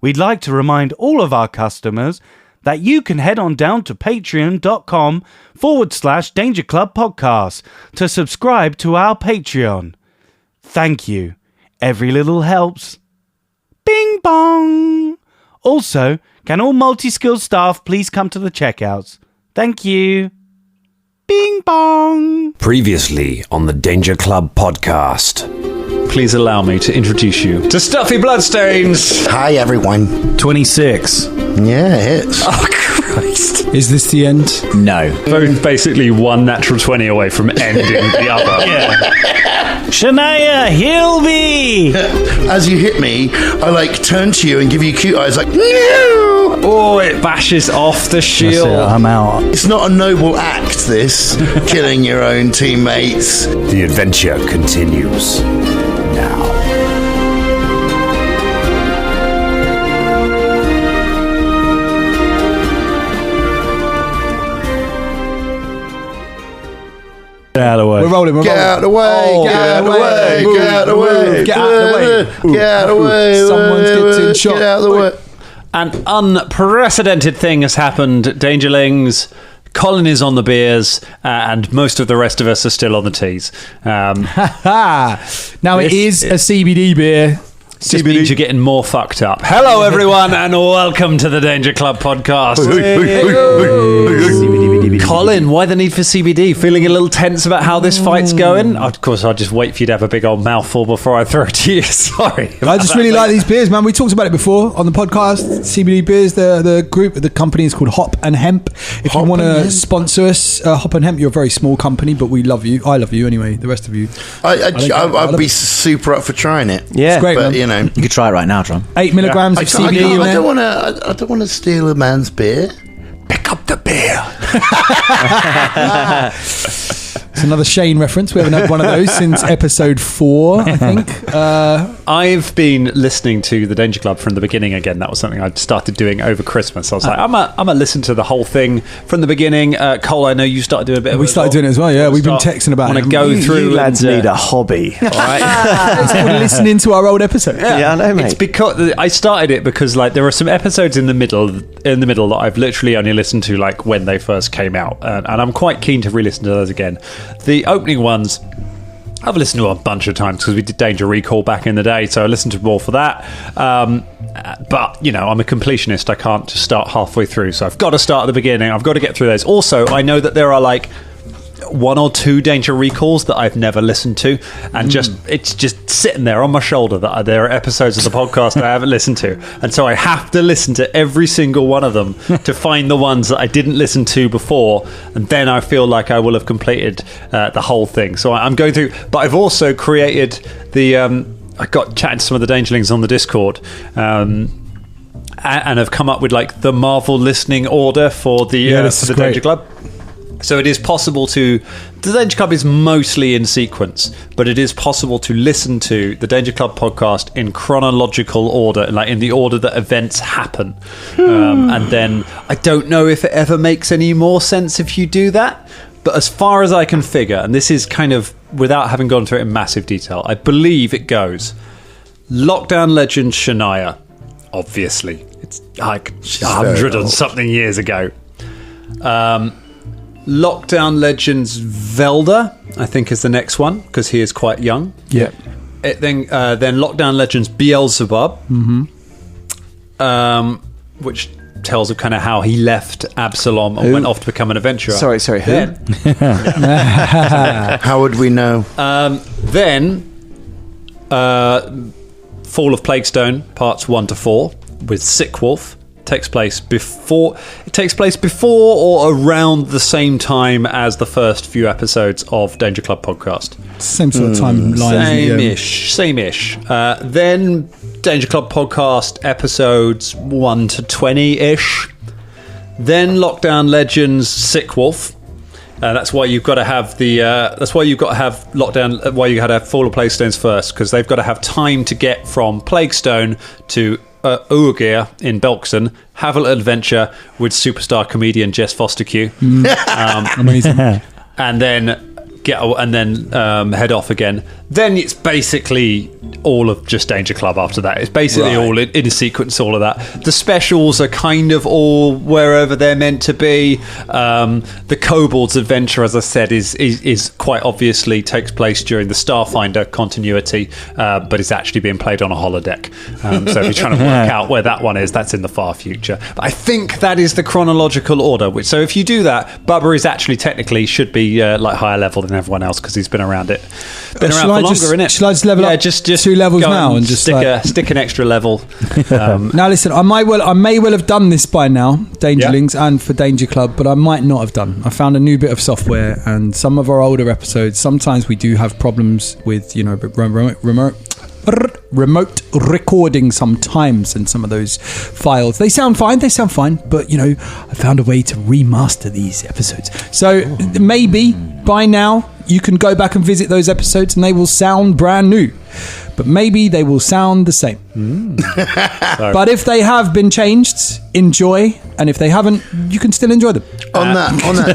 we'd like to remind all of our customers that you can head on down to patreon.com/Danger Club Podcast to subscribe to our Patreon. Thank you. Every little helps. Bing bong. Also, can all multi-skilled staff please come to the checkouts? Thank you. Bing bong. Previously on the Danger Club Podcast. Please allow me to introduce you to Stuffy Bloodstains. Hi, everyone. 26. Yeah, it is. Oh, Christ. Is this the end? No. Both basically one natural 20 away from ending the other. Yeah. Shania Hilby. As you hit me, I turn to you and give you cute eyes no! Oh, it bashes off the shield. I'm out. It's not a noble act, this, killing your own teammates. The adventure continues now. Get out of the way. We're rolling. Get out of the way. Get out of the way. Get out of the way. Get out of the way. Get out of the way. Someone's getting shot. Get out of the way. An unprecedented thing has happened, Dangerlings. Colin is on the beers, and most of the rest of us are still on the teas. Now it is a CBD beer. Just means you're getting more fucked up. Hello, everyone, and welcome to the Danger Club Podcast. Colin, why the need for CBD? Feeling a little tense about how this fight's going? Of course, I'll just wait for you to have a big old mouthful before I throw it to you. Sorry. I just really like these beers, man. We talked about it before on the podcast. CBD beers, the company is called Hop and Hemp. If you want to sponsor us, Hop and Hemp, you're a very small company, but we love you. I love you anyway, the rest of you. I'd be super up for trying it. Yeah. It's great, but, man. You could try it right now, John. 8 milligrams of CBD. I don't want to steal a man's beer. Pick up the beer. It's another Shane reference. We haven't had one of those since episode 4, I think. I've been listening to the Danger Club from the beginning again. That was something I started doing over Christmas. I was like, I'm gonna listen to the whole thing from the beginning. Cole, I know you started doing a bit of it. We started doing it as well, yeah. We've been texting about it. Want to go through. You lads need a hobby, all right? It's called listening to our old episodes. Yeah, I know, mate. It's because I started it because there are some episodes in the middle that I've literally only listened to when they first came out, and I'm quite keen to re-listen to those again. The opening ones I've listened to a bunch of times because we did Danger Recall back in the day, so I listened to more for that. But, I'm a completionist. I can't just start halfway through, so I've got to start at the beginning. I've got to get through those. Also, I know that there are 1 or 2 Danger Recalls that I've never listened to, and it's just sitting there on my shoulder that there are episodes of the podcast I haven't listened to, and so I have to listen to every single one of them to find the ones that I didn't listen to before, and then I feel like I will have completed the whole thing. So I'm going through, but I've also created the I got chatting to some of the Dangerlings on the Discord, and have come up with the Marvel listening order for the Danger Club. So it is possible the Danger Club is mostly in sequence, but it is possible to listen to the Danger Club podcast in chronological order, in the order that events happen. And then I don't know if it ever makes any more sense if you do that, but as far as I can figure, and this is kind of without having gone through it in massive detail, I believe it goes Lockdown Legend Shania, obviously. It's 100 and something years ago. Lockdown Legends Velda, I think, is the next one because he is quite young. Yeah. Then Lockdown Legends Beelzebub, which tells of kind of how he left Absalom and went off to become an adventurer. Sorry, who? How would we know? Then Fall of Plaguestone, parts 1 to 4, with Sick Wolf. Takes place before or around the same time as the first few episodes of Danger Club podcast. Same sort of timeline. Same-ish. Then Danger Club podcast episodes 1 to 20-ish. Then Lockdown Legends Sick Wolf. That's why you've got to have Lockdown. Why you had to have Fall of Plaguestones first, because they've got to have time to get from Plaguestone to Urgir in Belkson, have a little adventure with superstar comedian Jess Foster-Q, Amazing, and then head off again. then it's basically all of just Danger Club after that. It's basically all in a sequence, all of that. The specials are kind of all wherever they're meant to be. The Kobold's adventure, as I said, is quite obviously takes place during the Starfinder continuity, but is actually being played on a holodeck. So if you're trying to work out where that one is, that's in the far future. But I think that is the chronological order. So if you do that, Bubba is actually technically should be like higher level than everyone else because he's been around it. Been around for longer, innit? Shall I just level up just 2 levels now and just stick an extra level? Now listen, I may well have done this by now, Dangerlings, and for Danger Club, but I might not have done. I found a new bit of software, and some of our older episodes, sometimes we do have problems with, remote recording sometimes, and some of those files they sound fine, but I found a way to remaster these episodes, so maybe by now you can go back and visit those episodes and they will sound brand new, but maybe they will sound the same. But if they have been changed, enjoy, and if they haven't, you can still enjoy them. On that note,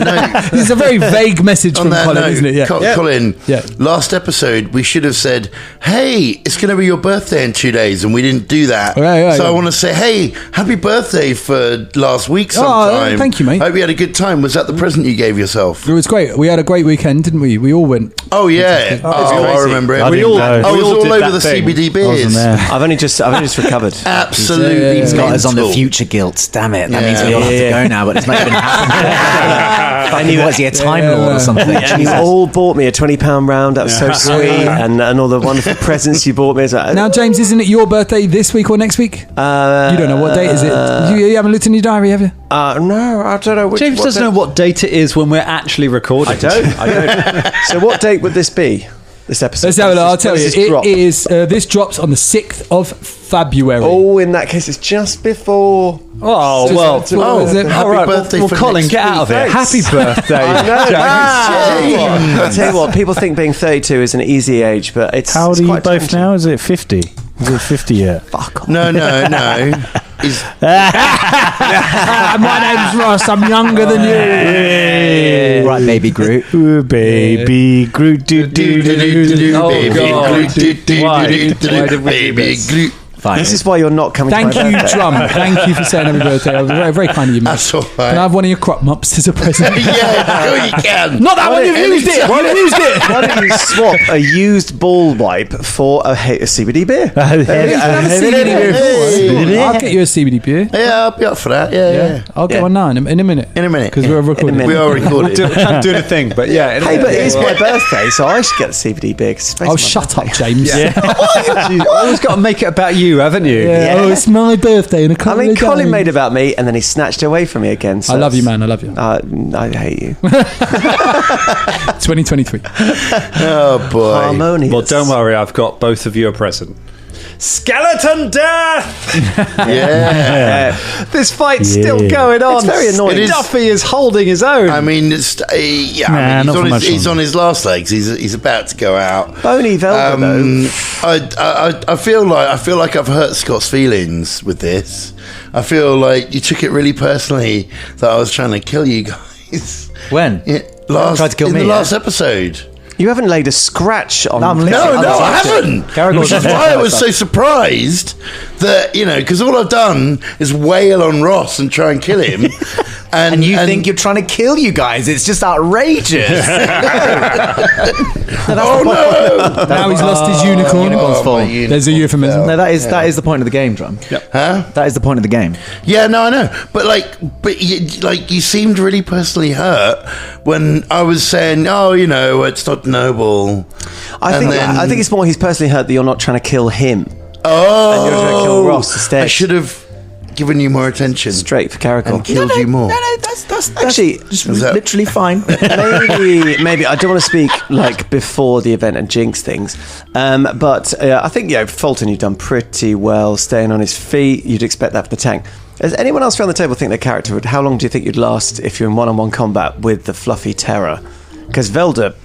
This is a very vague message from Colin, note, isn't it? Yeah. Colin, last episode we should have said, hey, it's going to be your birthday in 2 days, and we didn't do that. I want to say, hey, happy birthday for last week sometime. Thank you, mate. Hope you had a good time. Was that the present you gave yourself? It was great. We had a great weekend, didn't we? We all went. Oh yeah. I remember it. I was all over the CBD beers. I've only just recovered. Absolutely. He's got us on the future guilt. Damn it. That means we all have to go now, but it's not even happened. I knew, was he a Time Lord or something? And you all bought me a £20 round. That was so sweet. And all the wonderful presents you bought me. Now, James, isn't it your birthday this week or next week? You don't know what date is it? You haven't looked in your diary, have you? No, I don't know. James doesn't know what date it is when we're actually recording. I don't. So what date would this be? This episode. Let's have a look. I'll tell you. It is. This drops on the 6th of February. Oh, in that case, it's just before. Happy birthday for Colin, next get out of week. here. Happy birthday. I'll tell you what, people think being 32 is an easy age, but it's. How old are you quite both now? Is it 50? Is it 50 yet? Fuck off. No. My name's Ross. I'm younger than you. Right, baby Groot. Ooh, baby Groot. Baby Groot. Fine. This is why you're not coming Thank to my you, birthday. Drum. Thank you for saying happy birthday. I was very, very kind of you, mate. That's all right. Can I have one of your crop mops as a present? Yeah, you can. Not that one. You've used it. Why don't you swap a used ball wipe for a CBD beer? I'll get you a CBD beer. Yeah, I'll be up for that. Yeah. I'll get one now in a minute. Because we're recording. We are recording. Can't do the thing, but yeah. Hey, but it's my birthday, so I should get the CBD beer. Oh, shut up, James. You've always got to make it about you, haven't you? Yeah. Oh, it's my birthday, and Colin made it about me, and then he snatched it away from me again. So I love you, man. I love you. I hate you. 2023. Oh boy. Harmonious. Well, don't worry, I've got both of you a present. Skeleton death! Yeah. This fight's still going on. It's very annoying. Duffy is holding his own. I mean, he's on his last legs. He's about to go out. Bony velvet, though. I feel like I've hurt Scott's feelings with this. I feel like you took it really personally that I was trying to kill you guys. When? Tried to kill me in the last episode. You haven't laid a scratch on. No, I haven't. Which is why I was so surprised that, because all I've done is wail on Ross and try and kill him. And you think you're trying to kill you guys. It's just outrageous. Oh, no. Now he's lost his unicorn. There's a euphemism. No, that is the point of the game, Drum. Yep. Huh? That is the point of the game. Yeah, no, I know. But you seemed really personally hurt when I was saying, it's not noble. I think it's more he's personally hurt that you're not trying to kill him. Oh, and you're trying to kill Ross instead. I should have given you more attention. Straight for Caracol. And killed you more. No, that's actually just literally fine. Maybe I don't want to speak before the event and jinx things, but I think Fulton, you've done pretty well staying on his feet. You'd expect that for the tank. Does anyone else around the table think their character would? How long do you think you'd last if you're in one-on-one combat with the fluffy terror? Because Velda,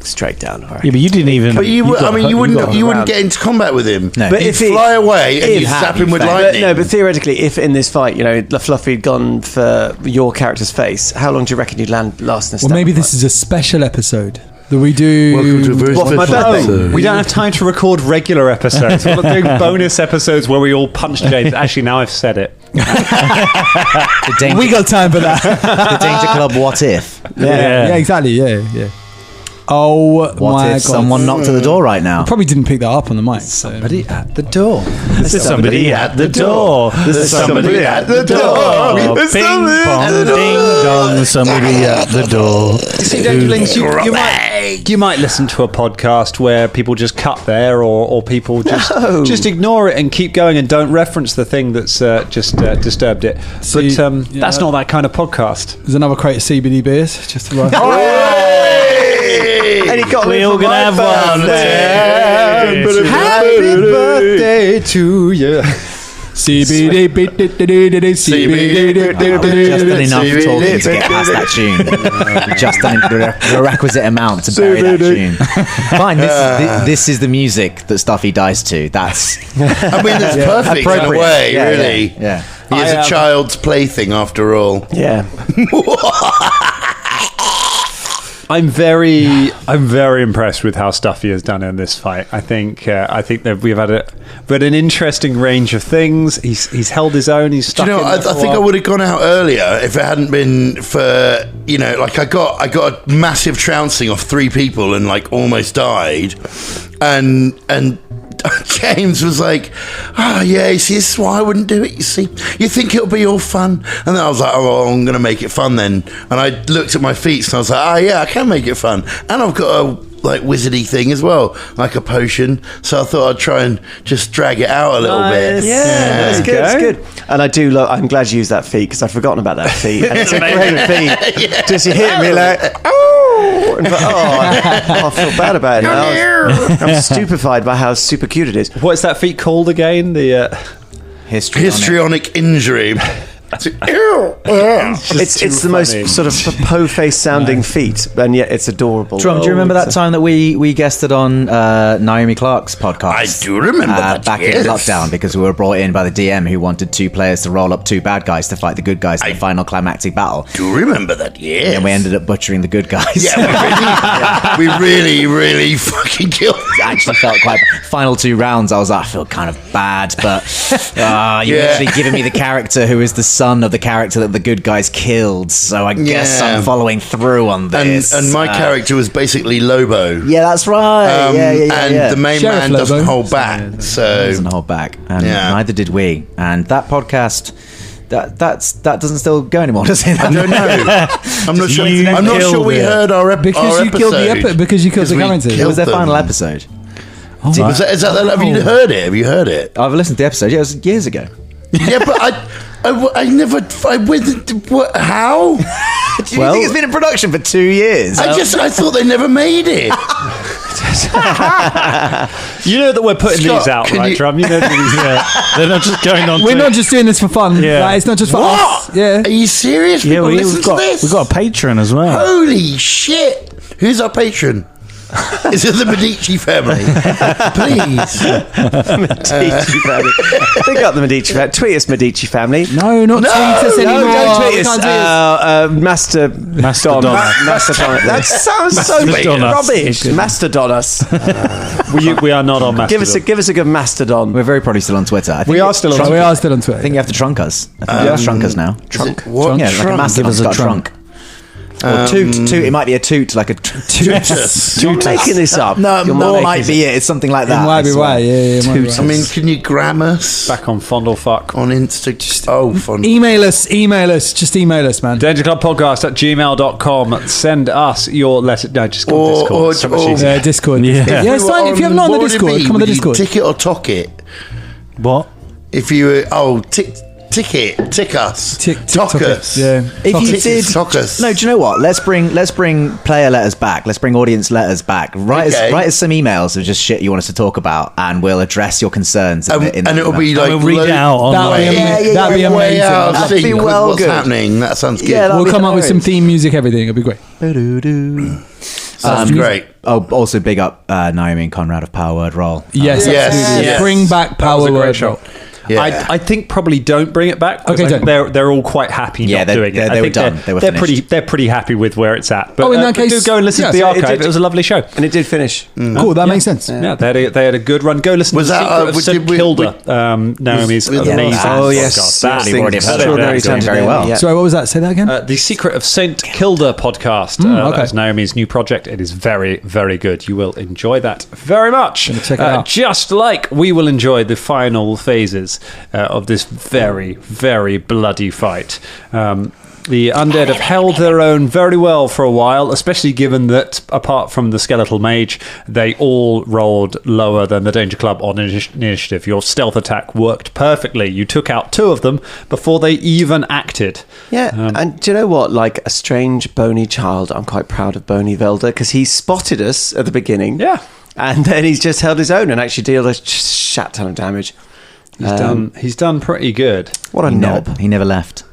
straight down. Right? Yeah, but you didn't even. But you wouldn't get into combat with him. No. But if he fly away and you zap him with lightning. But theoretically, if in this fight, the Fluffy had gone for your character's face, how long do you reckon you'd last in a Well, maybe this is a special episode. that we do. Welcome to a very What, my special birthday? episode. We don't have time to record regular episodes. We're doing bonus episodes where we all punch James. Actually, now I've said it. We got time for that. The Danger Club What If? Yeah, exactly. Yeah. Oh What my if god! someone knocked at the door right now? Probably didn't pick that up on the mic. Somebody at the door. There's somebody at the door. There's somebody at the door. Bing bong, ding dong. Somebody at the door. You see, Dangerlings, you might listen to a podcast where people just cut there, or people just ignore it and keep going and don't reference the thing that's just disturbed it. See, But that's not that kind of podcast. There's another crate of CBD beers just arrived. And he got We me all for gonna my have one. birthday. Happy birthday to you. CBD, Just done enough talking to get past that tune. Just done the requisite amount to bury that tune. Fine, this is the music that Stuffy dies to. That's I mean, it's perfect in a appropriate. way, Yeah, really. yeah. He is a child's plaything after all. Yeah. I'm very impressed with how Stuffy has done in this fight. I think that we've had an interesting range of things. He's held his own. He's stuck. Do you know, I think I would have gone out earlier if it hadn't been for, like I got a massive trouncing off 3 people and like almost died, and James was like, "Oh yeah, you see, this is why I wouldn't do it. You see, you think it'll be all fun," and then I was like, "Oh, well, I'm going to make it fun then." And I looked at my feet and I was like, "Oh yeah, I can make it fun," and I've got a like wizardy thing as well, like a potion. So I thought I'd try and just drag it out a little bit. Yeah, that's good. That's good. And I do. I'm glad you used that feat because I'd forgotten about that feat. And it's a great feat. Just you hit me like, oh, and I feel bad about it now. I'm stupefied by how super cute it is. What's that feat called again? The Histrionic injury. It's the most sort of po-face sounding feat, and yet it's adorable. Drum, do you remember that time that we guested on Naomi Clark's podcast? I do remember that, back yes. in lockdown, because we were brought in by the DM who wanted 2 players to roll up 2 bad guys to fight the good guys in the final climactic battle. Do remember that? Yes. And we ended up butchering the good guys. Yeah, we really fucking killed them. It actually felt quite. Final 2 rounds, I was like, I feel kind of bad, but you're actually giving me the character who is the son of the character that the good guys killed, so I guess I'm following through on this. And my character was basically Lobo. Yeah, that's right. And the main Sheriff man doesn't Lobo. hold back. So doesn't hold back, and neither did we. And that podcast, that doesn't still go anymore, does it? I don't know. I'm not sure. I'm not sure we heard our episode. Because you killed the episode. Because you killed the characters. It was their final episode. Is that have you heard it? Have you heard it? I've listened to the episode. Yeah, it was years ago. Yeah, but I never. What? How? Do you think it's been in production for 2 years? I thought they never made it. You know that we're putting Scott, these out, can right, you- Drum? You know They're not just going on. We're not just doing this for fun. Yeah. Like, it's not just for us. Yeah. Are you serious? Yeah, People listen we've to this? got a patron as well. Holy shit! Who's our patron? Is it the Medici family? Please. Medici family. Big up the Medici family. Tweet us, Medici family. No, not tweet us anymore. don't tweet We us. can't tweet us. Master Mastodon. Mastodon. That sounds so Mastodon us. rubbish. Mastodon us. we are not on Mastodon. Give us a good Mastodon. We're very probably still on Twitter. I think We are still on We Twitter. are still on Twitter. I think you have to trunk us. I think you have to trunk us now. Trunk? What? Yeah, like a Trunk? Mastodon's got a trunk. Or toot. It might be a toot, like a Tootus. You're making this up. No, You're more making might be it. It's something like that. It might I be swear. right. Yeah, it might be right. I mean, can you gram us Back on Fondlefuck. on Insta? Fun. Email us. Just email us, man. DangerClubPodcast@gmail.com. Send us your letter. No, just go on Or- Discord. It's so much or- easier. Yeah, Discord. Yeah. Yeah, it's fine. If you have not on the What would it Discord, be? come on the Would you Discord. Tick it or talk it? What? If you were, tick it, tick us, talk us. Yeah. If you Tick- did, talk us. no, do you know what? Let's bring player letters back. Let's bring audience letters back. Write us some emails of just shit you want us to talk about, and we'll address your concerns. And it'll be like We'll read it out on That'd be like, that'd be way out of amazing. That'd be sync with well what's good. happening. That sounds good. Yeah, We'll be come up with some hilarious. theme music, everything. It'll be great. Sounds great. Oh, also big up Naomi and Conrad of Power Word Roll. Yes, Yes, absolutely. yes. Bring back That was Power a great Word show. Roll. Yeah. I think probably don't bring it back. Okay, I think don't. they're all quite happy Yeah, not doing it. they were done. They were finished. They're pretty happy with where it's at. But in that case, do go and listen yeah, to the so archive. It was a lovely show. And it did finish. Cool, that makes sense. Yeah, they had a good run. Go listen Was to that, The Secret of St. Kilda, Naomi's was- amazing Oh, yes. podcast. That We've already heard of Extraordinary it. Doing talented very man, well. yeah. Sorry, what was that? Say that again? The Secret of St. Kilda podcast. okay. That's Naomi's new project. It is very, very good. You will enjoy that very much. Gonna check it out. Just like we will enjoy the final phases of this very, very bloody fight. The undead have held their own very well for a while, especially given that, apart from the skeletal mage, they all rolled lower than the Danger Club on initiative. Your stealth attack worked perfectly. You took out 2 of them before they even acted. Yeah, and do you know what? Like a strange bony child, I'm quite proud of Bony Velda because he spotted us at the beginning. Yeah. And then he's just held his own and actually dealt a shat ton of damage. He's done pretty good. What a knob. He never left.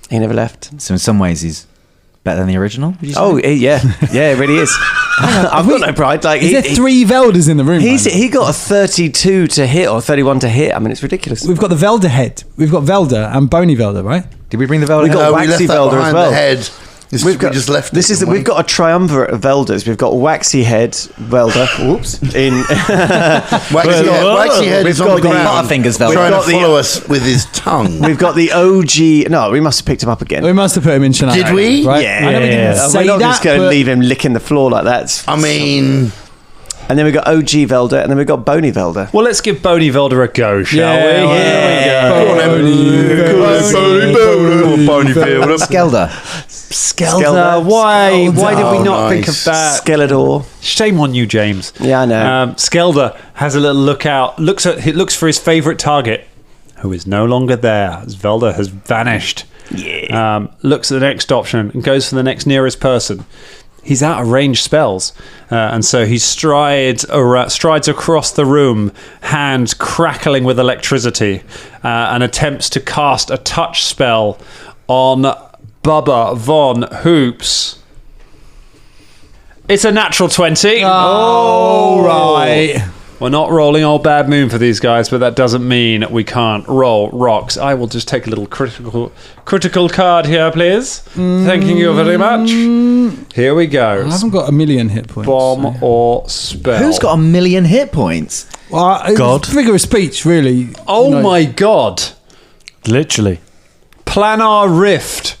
He never left. So in some ways, he's better than the original. Would you say? Oh, yeah. Yeah, it really is. I've got no pride. Like, Is there 3 Veldas in the room? man? He got a 32 to hit or 31 to hit. I mean, it's ridiculous. We've got the Velda head. We've got Velda and Bony Velda, right? Did we bring the Velda? We got we Waxy left that Velda as behind well. the head. We just left. This is we've got a triumvirate of Veldas. We've got Waxy Head Velda. Whoops. Waxy head is on the ground. Butterfingers Velda. Trying to We've got follow us with his tongue. We've got the OG. No, we must have picked him up again. We must have put him in shenanigans. Did we? Right? Yeah. I know we didn't We're say not that, just going to but leave him licking the floor like that. I mean, And then we've got OG Velda, and then we've got Bony Velda. Well, let's give Bony Velda a go, shall we? Bony Velda. Skelda. Skelda. Why did we not think of that? Skeledor. Shame on you, James. Yeah, I know. Skelda has a little look out. Looks for his favourite target, who is no longer there, as Velda has vanished. Yeah. Looks at the next option and goes for the next nearest person. He's out of range spells, and so he strides across the room, hands crackling with electricity, and attempts to cast a touch spell on Bubba Von Hoops. It's a natural 20. Oh, right. We're not rolling old bad moon for these guys, but that doesn't mean we can't roll rocks. I will just take a little critical card here, please. Thanking you very much. Here we go. I haven't got a million hit points. Bomb or spell. Who's got 1,000,000 hit points? Well, God. Figure of speech, really. Oh You know, my god. Literally. Planar Rift.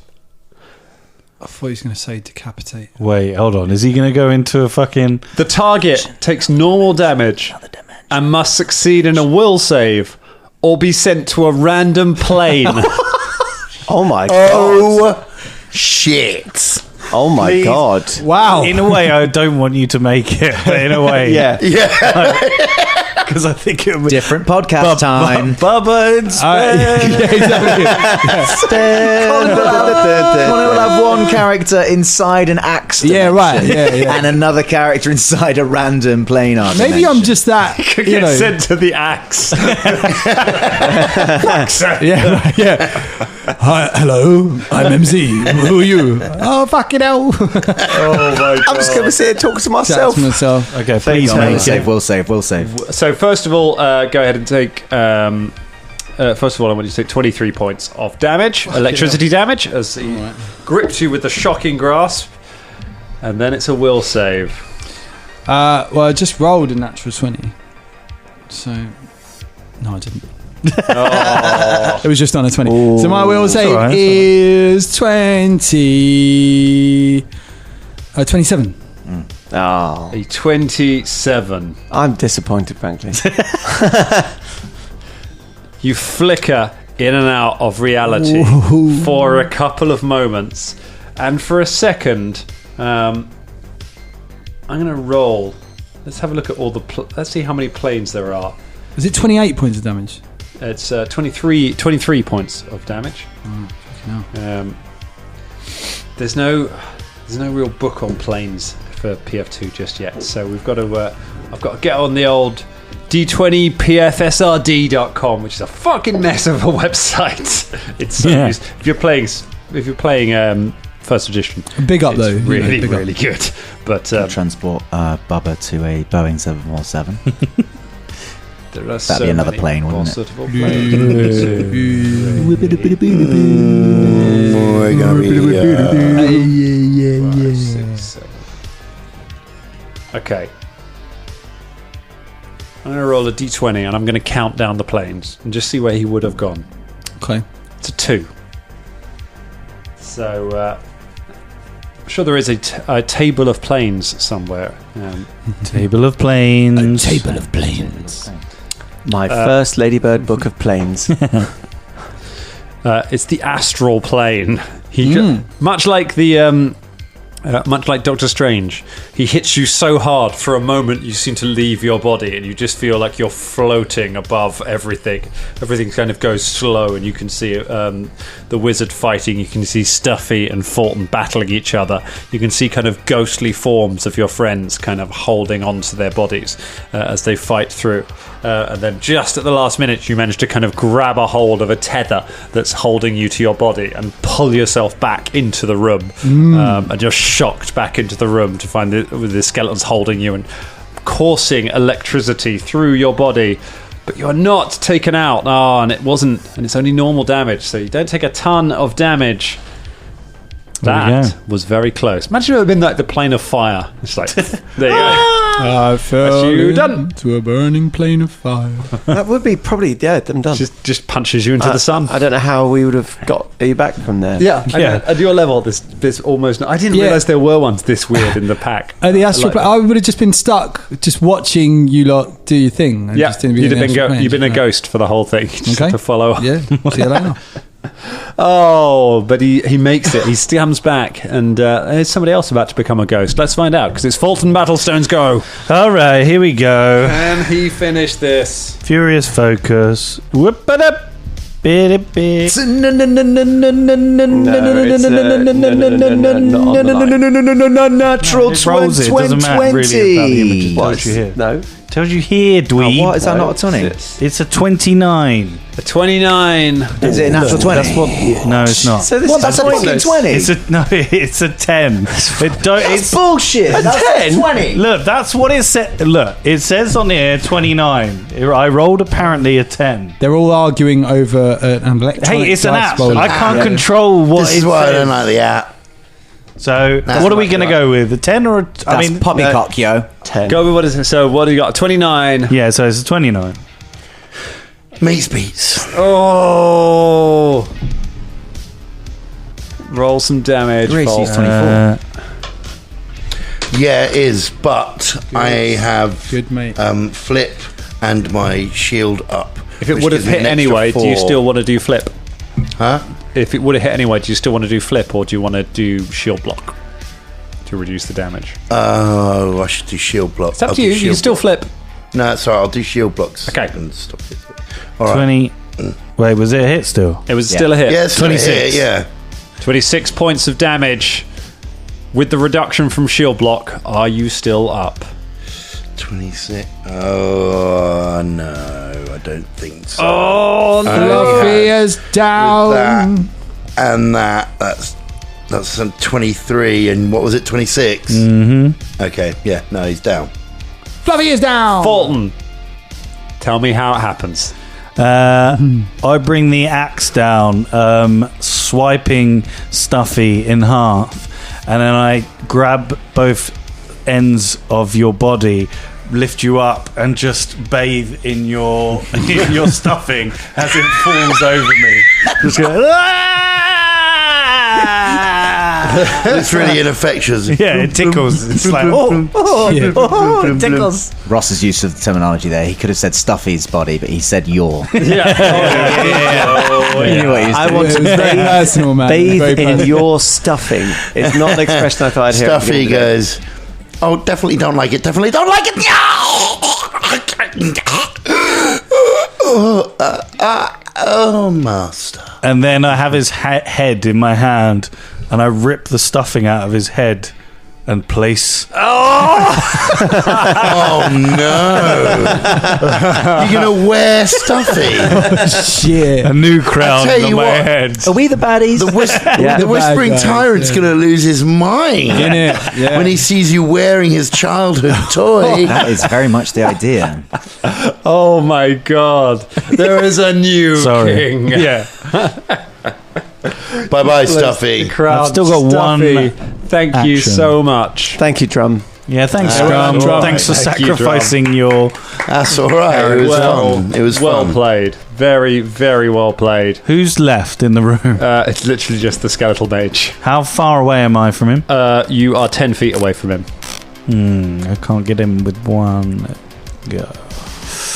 I thought he was going to say decapitate. Wait, hold on. Is he going to go into a fucking... The target takes normal damage and must succeed in a will save or be sent to a random plane. Oh my god. Oh, shit. Oh my god. Wow. In a way, I don't want you to make it, but in a way... Yeah. Because I think it would be... Different podcast time. Bubba and Yeah, exactly. Connor will have one character inside an axe Yeah, right. dimension Yeah. and another character inside a random planar Maybe dimension. I'm just that, Could you get know. sent to the axe. Yeah, right, yeah. Hi, hello, I'm MZ. Who are you? Oh, fucking hell. Oh my I'm just going to sit and talk to myself. That's myself. Okay, please We'll make save, it. we'll save, we'll save. So first of all, go ahead and take. First of all, I want you to take 23 points of damage, electricity damage, as he grips you with the shocking grasp, and then it's a will save. Well, I just rolled a natural 20. So, no, I didn't. It was just on a 20. So my will save alright, that's is 27. Oh, A 27. I'm disappointed, frankly. You flicker in and out of reality for a couple of moments, and for a second, I'm going to roll. Let's have a look at all the. Let's see how many planes there are. Is it 28 points of damage? It's 23 points of damage. There's no real book on planes for PF2 just yet, so we've got to. I've got to get on the old D20PFSRD.com, which is a fucking mess of a website. It's so Yeah. used. If you're playing first edition, Big up, it's though. really Big up. really good. But Transport Bubba to a Boeing 747. There are That'd be another plane, wouldn't it? possible planes. We're gonna be. 5, 6, 7. Okay. I'm going to roll a d20 and I'm going to count down the planes and just see where he would have gone. Okay. It's a 2. So, I'm sure there is a table of planes somewhere. Table of planes. Table of planes. My first Ladybird book of planes. It's the astral plane. Much like the much like Doctor Strange, he hits you so hard for a moment you seem to leave your body and you just feel like you're floating above everything. Everything kind of goes slow and you can see the wizard fighting. You can see Stuffy and Fulton battling each other. You can see kind of ghostly forms of your friends kind of holding onto their bodies as they fight through. And then just at the last minute you manage to kind of grab a hold of a tether that's holding you to your body and pull yourself back into the room. And you're shocked back into the room to find the skeletons holding you and coursing electricity through your body, but you're not taken out. And it's only normal damage, so you don't take a ton of damage. That was very close. Imagine it would have been like the plane of fire. It's like, there you go. I fell you done. into a burning plane of fire. That would be probably, I'm done. Just punches you into the sun. I don't know how we would have got you back from there. At your level, this almost. I didn't realise there were ones this weird in the pack. The astral I would have just been stuck just watching you lot do your thing. And just you'd have been a ghost for the whole thing. You just have to follow. Yeah, see you later. Oh, but he makes it. He comes back, and there's somebody else about to become a ghost. Let's find out, because it's Fulton Battlestone's go. All right, here we go. Can he finish this? Furious focus. Whoop-a-dap. It's natural 20. Doesn't matter really about the images. What you hear? No. Tells you here, dweeb. What is that not a 20? It's a 29. A 29. Is it a natural 20? No, it's not. So this That's a fucking 20. It's a 10. It's bullshit. That's 10? 20. Look, that's what it said. Look, it says on here 29. I rolled apparently a 10. They're all arguing over an electronic. Hey, it's an app. roller. I can't control what This is it why I says. don't like the app. So, That's what are we right. going to go with? A 10 or a... That's poppycock, yo. 10. Go with what is it? So what do you got? 29. Yeah, so it's a 29. Meets beats. Oh. Roll some damage. Gracie's Fulton. 24. Yeah, it is, but I have Good, mate. flip and my shield up. If it which would have gives me hit an extra anyway, do you 4. still want to do flip? Huh? If it would have hit anyway, do you still want to do flip, or do you want to do shield block to reduce the damage? Oh, I should do shield block. It's up to you. You can still flip. No, it's alright. I'll do shield blocks. Okay. And stop it. All right. 20... Wait, was it a hit still? It was still a hit. Yeah, it's 26. Yeah. 26 points of damage. With the reduction from shield block, are you still up? 26. Oh, no. I don't think so. Oh, Fluffy is down. That and that's 23, and what was it, 26? Mm-hmm. Okay, yeah, no, he's down. Fluffy is down. Fulton, tell me how it happens. I bring the axe down, swiping Stuffy in half, and then I grab both ends of your body, lift you up, and just bathe in your stuffing as it falls over me. Just go, It's really ineffectuous. yeah, it tickles. It's like, It tickles. Ross's use of the terminology there, he could have said Stuffy's body, but he said your. Yeah. You knew what he was I doing. want to Very personal, man. Very bathe in personal. your stuffing. It's not an expression I thought I'd hear. Stuffy goes, oh, definitely don't like it. Definitely don't like it. Oh, master. and then I have his head in my hand, and I rip the stuffing out of his head, and place. Oh no! You're gonna wear Stuffy. Shit. A new crown tell you on my what. head. Are we the baddies? The Whispering bad guys, Tyrant's gonna lose his mind Innit? Yeah. when he sees you wearing his childhood toy. That is very much the idea. Oh my God! There is a new Sorry. king. Yeah. Bye bye, Stuffy. Crowd I've still got Stuffy. one Thank you action. so much. Thank you, Drum. Yeah, thanks, Drum. Drum. Thanks for Thank you, Drum. sacrificing your... That's all right. It was fun. It was well fun. played. Very, very well played. Who's left in the room? It's literally just the skeletal mage. How far away am I from him? You are 10 feet away from him. I can't get him with one go.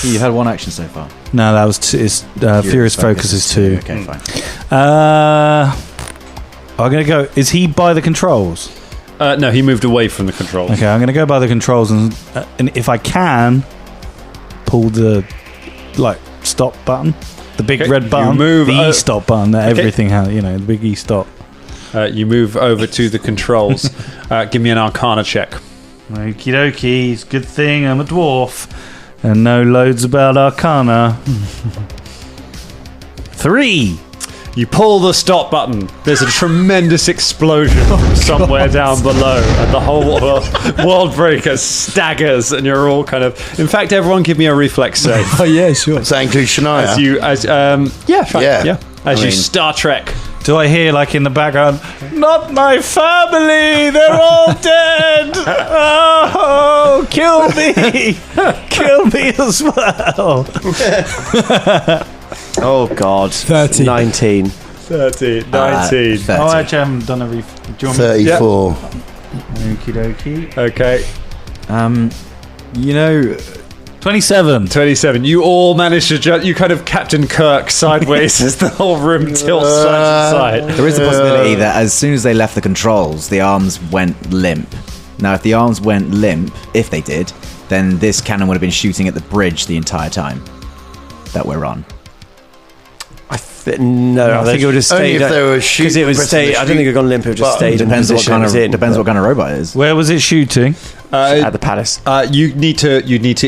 You had one action so far. No, that was Furious Focus is 2. Okay, fine. I'm going to go... Is he by the controls? No, he moved away from the controls. Okay, I'm going to go by the controls and if I can, pull the stop button, the big Okay, red you button, move the E-stop button that everything has, the big E-stop. You move over to the controls. Give me an Arcana check. Okie dokie, it's a good thing I'm a dwarf and know loads about Arcana. 3. You pull the stop button. There's a tremendous explosion somewhere down below, and the whole world breaker staggers, and you're all kind of. In fact, everyone, give me a reflex save. Oh yeah, sure. Does that include Shania? As you Star Trek. Do I hear in the background, not my family, they're all dead. Oh, kill me. Kill me as well. Oh, God. 30. 19. 30, 19. 30. Oh, I actually haven't done a do you want me 34. Okie dokie. Okay. 27. 27. You all managed to you kind of Captain Kirk sideways as the whole room tilts side to side. There is a possibility that as soon as they left the controls, the arms went limp. Now, if the arms went limp, if they did, then this cannon would have been shooting at the bridge the entire time that we're on. I think it would have Only stayed. if they were shooting. Because it would stay. I don't think it would have gone limp. It would just stayed in the Depends what position kind it was in. of what kind of robot it is. Where was it shooting? At the palace. You need to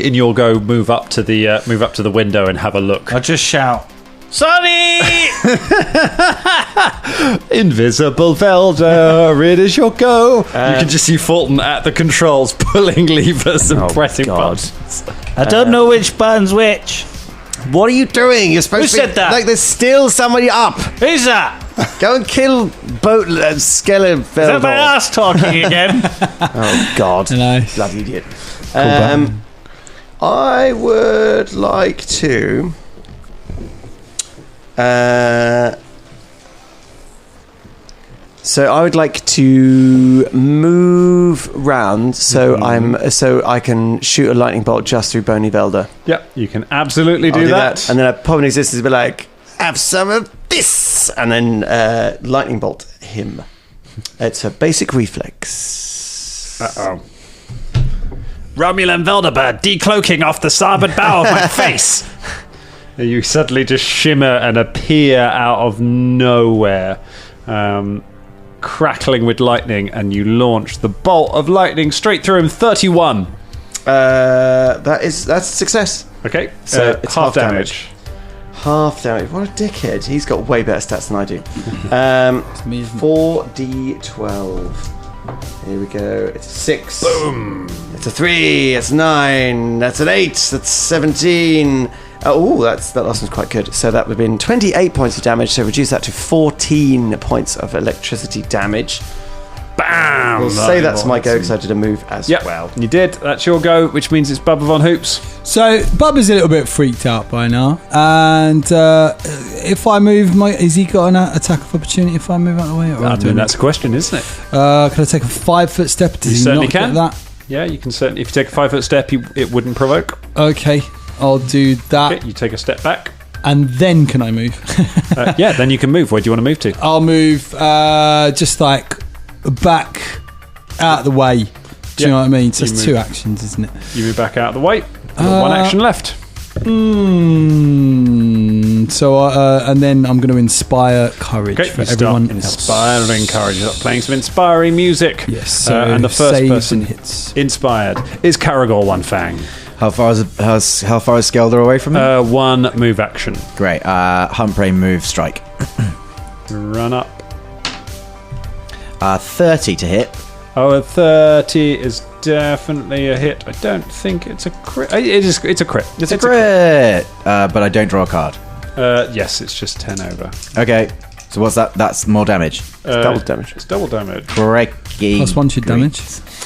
in your go move up to the window and have a look. I'll just shout, Sonny! Invisible Velda, it is your go. You can just see Fulton at the controls pulling levers and pressing buttons. I don't know which button's which. What are you doing? You're supposed Who to be, said that? Like there's still somebody up. Who's that? Go and kill Skeleton. Is that my ass talking again? Oh God! Nice. Bloody idiot. I would like to. So I would like to move round so I can shoot a lightning bolt just through Bony Velda. Yep, you can absolutely I'll do that. And then I pop an existence and be like, have some of this, and then lightning bolt him. It's a basic reflex. Uh-oh. Romulan Veldabird decloaking off the starboard bow of my face. You suddenly just shimmer and appear out of nowhere, crackling with lightning, and you launch the bolt of lightning straight through him. 31. That's a success. Okay, So it's half damage. Half damage. What a dickhead. He's got way better stats than I do. 4d12. Here we go. It's a 6. Boom. It's a 3. It's 9. That's an 8. That's 17. That last one's quite good. So that would have been 28 points of damage. So reduce that to 14 points of electricity damage. Bam! We'll say that's my go because I did a move as Yep, well. you did. That's your go, which means it's Bubba Von Hoops. So Bubba's a little bit freaked out by now, and if I move, has he got an attack of opportunity if I move out of the way? Or That's a question, isn't it? can I take a 5-foot step? Does You he certainly not can. get that? Yeah, you can certainly. If you take a 5-foot step, it wouldn't provoke. Okay, I'll do that, Okay, you take a step back. and then can I move? Yeah, then you can move. Where do you want to move to? I'll move just like back out of the way. Do you know what I mean? So You it's move. 2 actions, isn't it? You move back out of the way. You've got one action left. 10 So, and then I'm going to inspire courage Okay, for you everyone start else. inspiring courage. You start playing some inspiring music. Yes, so and the first saves person and hits. inspired is Caragor One Fang. How far is Skelder away from me? One move action. Great. Hunt, prey, move, strike. Run up. 30 to hit. Oh, a 30 is definitely a hit. I don't think it's a crit. It's a crit. It's a crit. But I don't draw a card. Yes, it's just 10 over. Okay. So what's that? That's more damage. Double damage. It's double damage. Crikey. +1 to damage.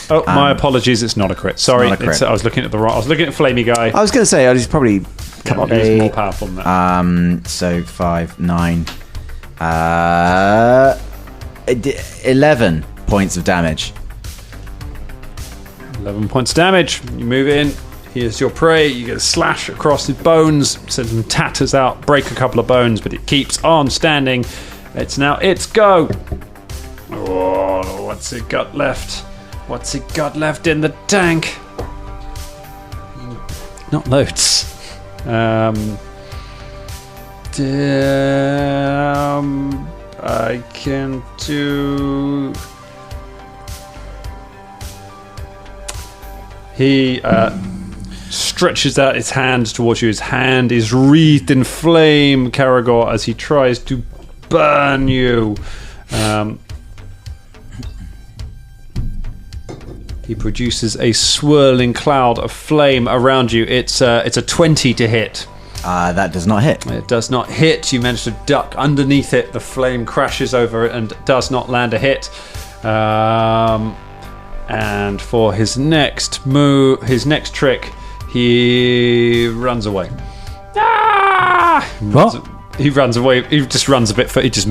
Oh, my apologies. It's not a crit. Sorry, not a crit. I was looking at the wrong. I was looking at Flamey Guy. I was going to say, he's probably come up. He's more powerful than that. So 5, 9, 11 points of damage. 11 points of damage. You move in. Here's your prey. You get a slash across his bones. Send some tatters out. Break a couple of bones, but it keeps on standing. It's now its go. Oh, what's it got left? What's it got left in the tank? Not loads. I can do... He stretches out his hand towards you. His hand is wreathed in flame, Caragor, as he tries to burn you. He produces a swirling cloud of flame around you. It's a 20 to hit. That does not hit. It does not hit. You manage to duck underneath it. The flame crashes over it and does not land a hit. And for his next move, his next trick, he runs away. What? He runs away. He just runs a bit. He just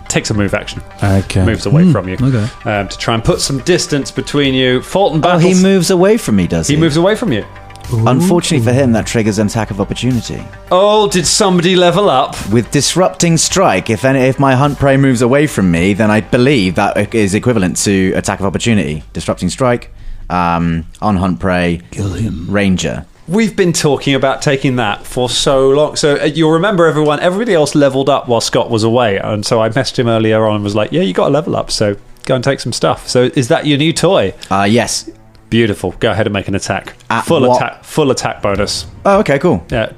takes a move action. Okay. Moves away from you. Okay. To try and put some distance between you. Fulton Oh, battles. he moves away from me, does he? He moves away from you. Unfortunately for him, that triggers an attack of opportunity. Oh, did somebody level up? With Disrupting Strike, if my Hunt Prey moves away from me, then I believe that is equivalent to Attack of Opportunity. Disrupting Strike, on Hunt Prey, Kill him. Ranger. We've been talking about taking that for so long. So you'll remember everybody else leveled up while Scott was away. And so I messaged him earlier on and was like, yeah, you got to level up. So go and take some stuff. So is that your new toy? Yes. Beautiful. Go ahead and make an attack. At Full what? attack bonus. Oh, okay, cool. Yeah.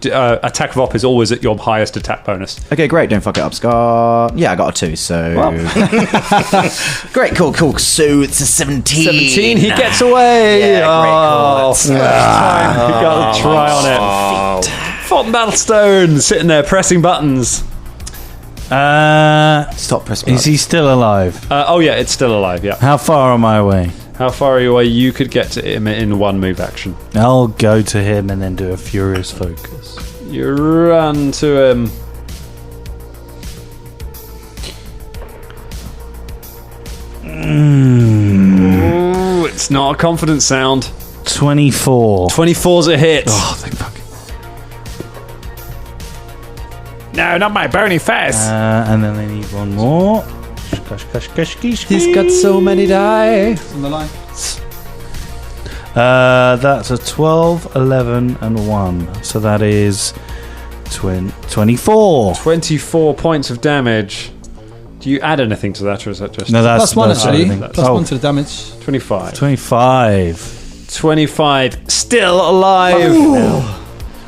Attack of op is always at your highest attack bonus. Okay, great. Don't fuck it up, Scott. Yeah, I got a 2, so... Great, cool. So it's a 17. 17. He gets away. Yeah, great, cool. First time he got a try on it. Fulton Battlestone sitting there pressing buttons. Stop pressing. Is he still alive? Oh yeah, it's still alive. Yeah. How far am I away? How far are you away? You could get to him in one move action. I'll go to him and then do a furious focus. You run to him. Ooh, it's not a confident sound. 24. 24's a hit. Oh, thank fuck. No, not my bony face. And then they need one more. He's got so many die. On the line. That's a 12, 11, and 1. So that is 24. 24 points of damage. Do you add anything to that, or is that just... No, that's +1 that's actually. everything. +1 to the damage. 25. 25. 25. Still alive.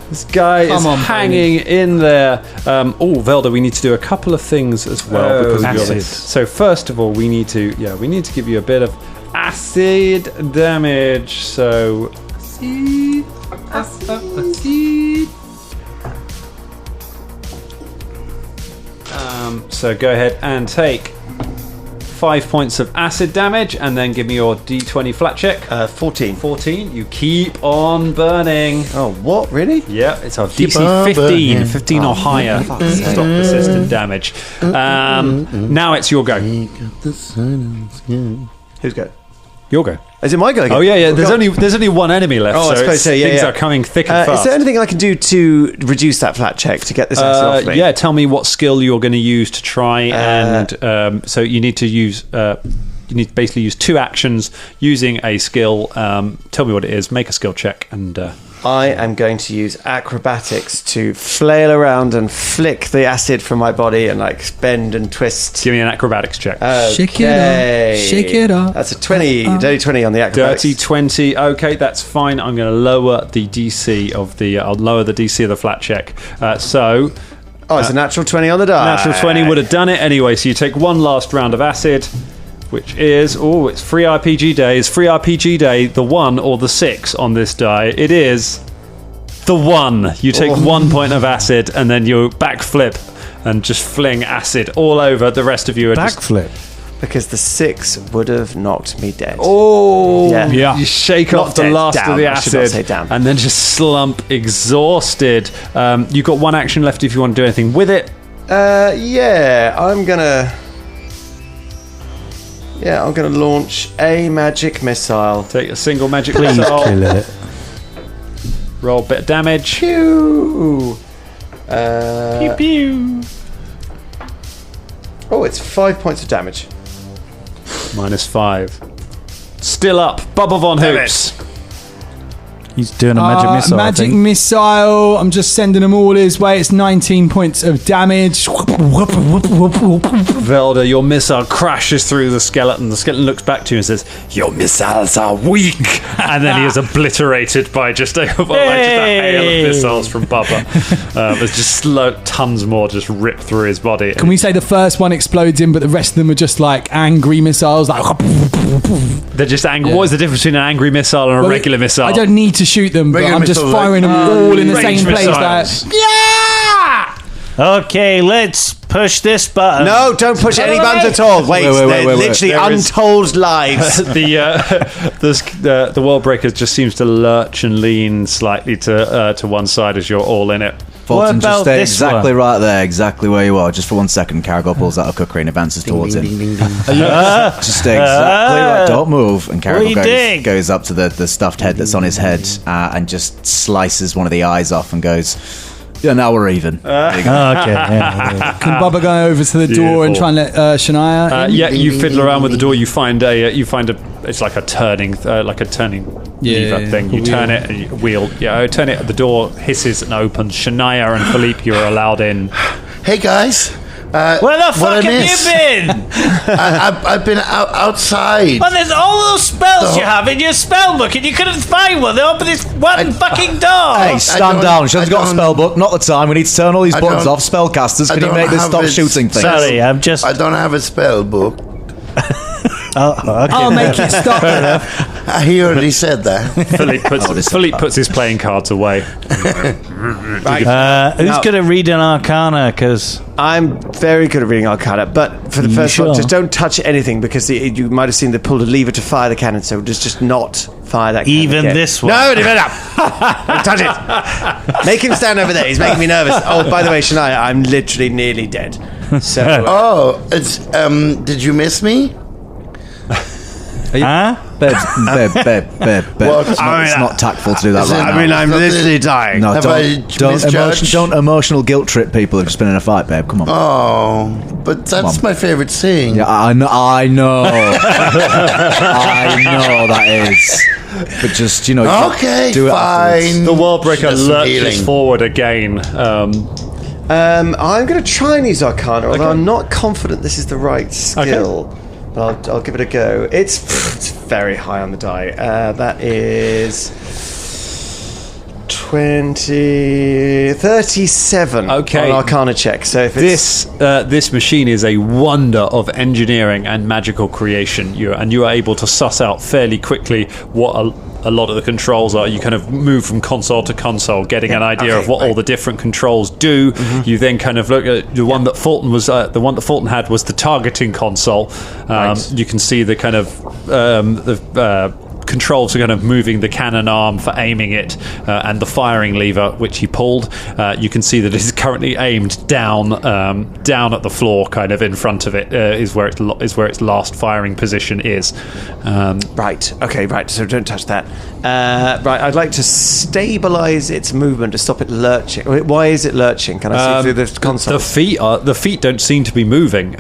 This guy is hanging in there. Velda, we need to do a couple of things as well because of your acid. list. So first of all, we need to give you a bit of acid damage. So acid. So go ahead and take 5 points of acid damage, and then give me your D20 flat check. 14. 14. You keep on burning. Oh, what? Really? Yeah, it's our Keep DC on 15. burning. 15 or higher. Stop persistent damage. Now it's your go. Who's go? Your go. Is it my go again? Oh yeah. There's only one enemy left. Oh, I so suppose so, yeah, things yeah. are coming thick and Is fast. there anything I can do to reduce that flat check to get this acid off me? Yeah, tell me what skill you're going to use to try and so you need to use you need to basically use 2 actions using a skill. Tell me what it is. Make a skill check and I am going to use acrobatics to flail around and flick the acid from my body and like bend and twist. Give me an acrobatics check. Shake it up. Shake it up. That's a 20, dirty 20 on the acrobatics. Dirty 20. Okay, that's fine. I'm going to lower the DC of the. I'll lower the DC of the flat check. Oh, it's a natural 20 on the die. Natural 20 would have done it anyway. So you take one last round of acid, which is it's free RPG days. Free RPG day. The 1 or the 6 on this die. It is the 1. You take 1 point of acid and then you backflip and just fling acid all over. The rest of you are Backflip. Because the 6 would have knocked me dead. Yeah. You shake Not off the dead, last down. of the I should not acid say down. and then just slump exhausted. You've got one action left if you want to do anything with it. I'm gonna launch a magic missile. Take a single magic Please missile. kill it. Roll a bit of damage. Pew! Pew pew. Oh, it's 5 points of damage. -5. Still up. Bubba Von Hoops. He's doing a magic missile. Magic missile. I'm just sending them all his way. It's 19 points of damage. Velda, your missile crashes through the skeleton. The skeleton looks back to you and says, "Your missiles are weak." And then he is obliterated by just a hail of missiles from Bubba. There's just tons more just rip through his body. Can we say the first one explodes in, but the rest of them are just like angry missiles? Like They're just angry. Yeah. What is the difference between an angry missile and a regular missile? I don't need to shoot them, but Regular I'm just missiles, firing them all in the range same place. missiles. Like, yeah! Okay, let's push this button. No, don't push any buttons at all. Wait, Wait. they're literally There is- untold lives. the world breaker just seems to lurch and lean slightly to one side as you're all in it. Fulton, about just stay this exactly one? right there, exactly where you are. Just for 1 second, Caragor pulls out a cookery and advances towards him. Just stay exactly right. Don't move. And Caragor goes up to the stuffed head that's on his head and just slices one of the eyes off and goes, "Yeah, now we're even." There you go. Okay. Yeah. Can Bubba go over to the door and try and let Shania in? Yeah, you fiddle around with the door. You find a. It's like a turning lever thing. You turn it and you wheel. Yeah, turn it. The door hisses and opens. Shania and Philippe, you are allowed in. Hey guys. Where the fuck have you been? I've been outside. Well, there's all those spells you have in your spell book, and you couldn't find one. They opened this fucking door. Hey, stand down. She's got a spell book. Not the time. We need to turn all these buttons don't- off. Spellcasters, I can you don't make this have stop it. shooting things? Sorry, I'm just. I don't have a spell book. Okay. I'll make it stop. He already said that. Philippe puts his playing cards away. Who's good at reading Arcana? Because I'm very good at reading Arcana, but for the first one, just don't touch anything because you might have seen they pulled a lever to fire the cannon, so just not fire that cannon. even again. this one. No, leave it up! Don't touch it! Make him stand over there, he's making me nervous. Oh, by the way, Shania, I'm literally nearly dead. So, Oh, it's did you miss me? Huh? Babe. What? It's not tactful to do that Is it- right now. I mean, I'm literally dying. No, Have I misjudged? don't emotional guilt trip people who've just been in a fight, babe. Come on. Oh, but that's my favorite thing. Yeah, I know. I know that is. But just, you know, Okay, do it afterwards. fine. The world breaker That's lurches healing. forward again. I'm going to try and use Arcana, although I'm not confident this is the right skill. But I'll give it a go. It's very high on the die. That is 37 Okay. on Arcana check. So if it's This machine is a wonder of engineering and magical creation. You are able to suss out fairly quickly what a lot of the controls are. You kind of move from console to console, getting an idea of what all the different controls do. You then kind of look at the one that Fulton was. The one that Fulton had was the targeting console. You can see the kind of controls are kind of moving the cannon arm for aiming it, and the firing lever which he pulled. You can see that it is currently aimed down at the floor, kind of in front of it is where its last firing position is. right, so don't touch that. Right, I'd like to stabilize its movement to stop it lurching. Why is it lurching? Can I see through the console? The feet don't seem to be moving.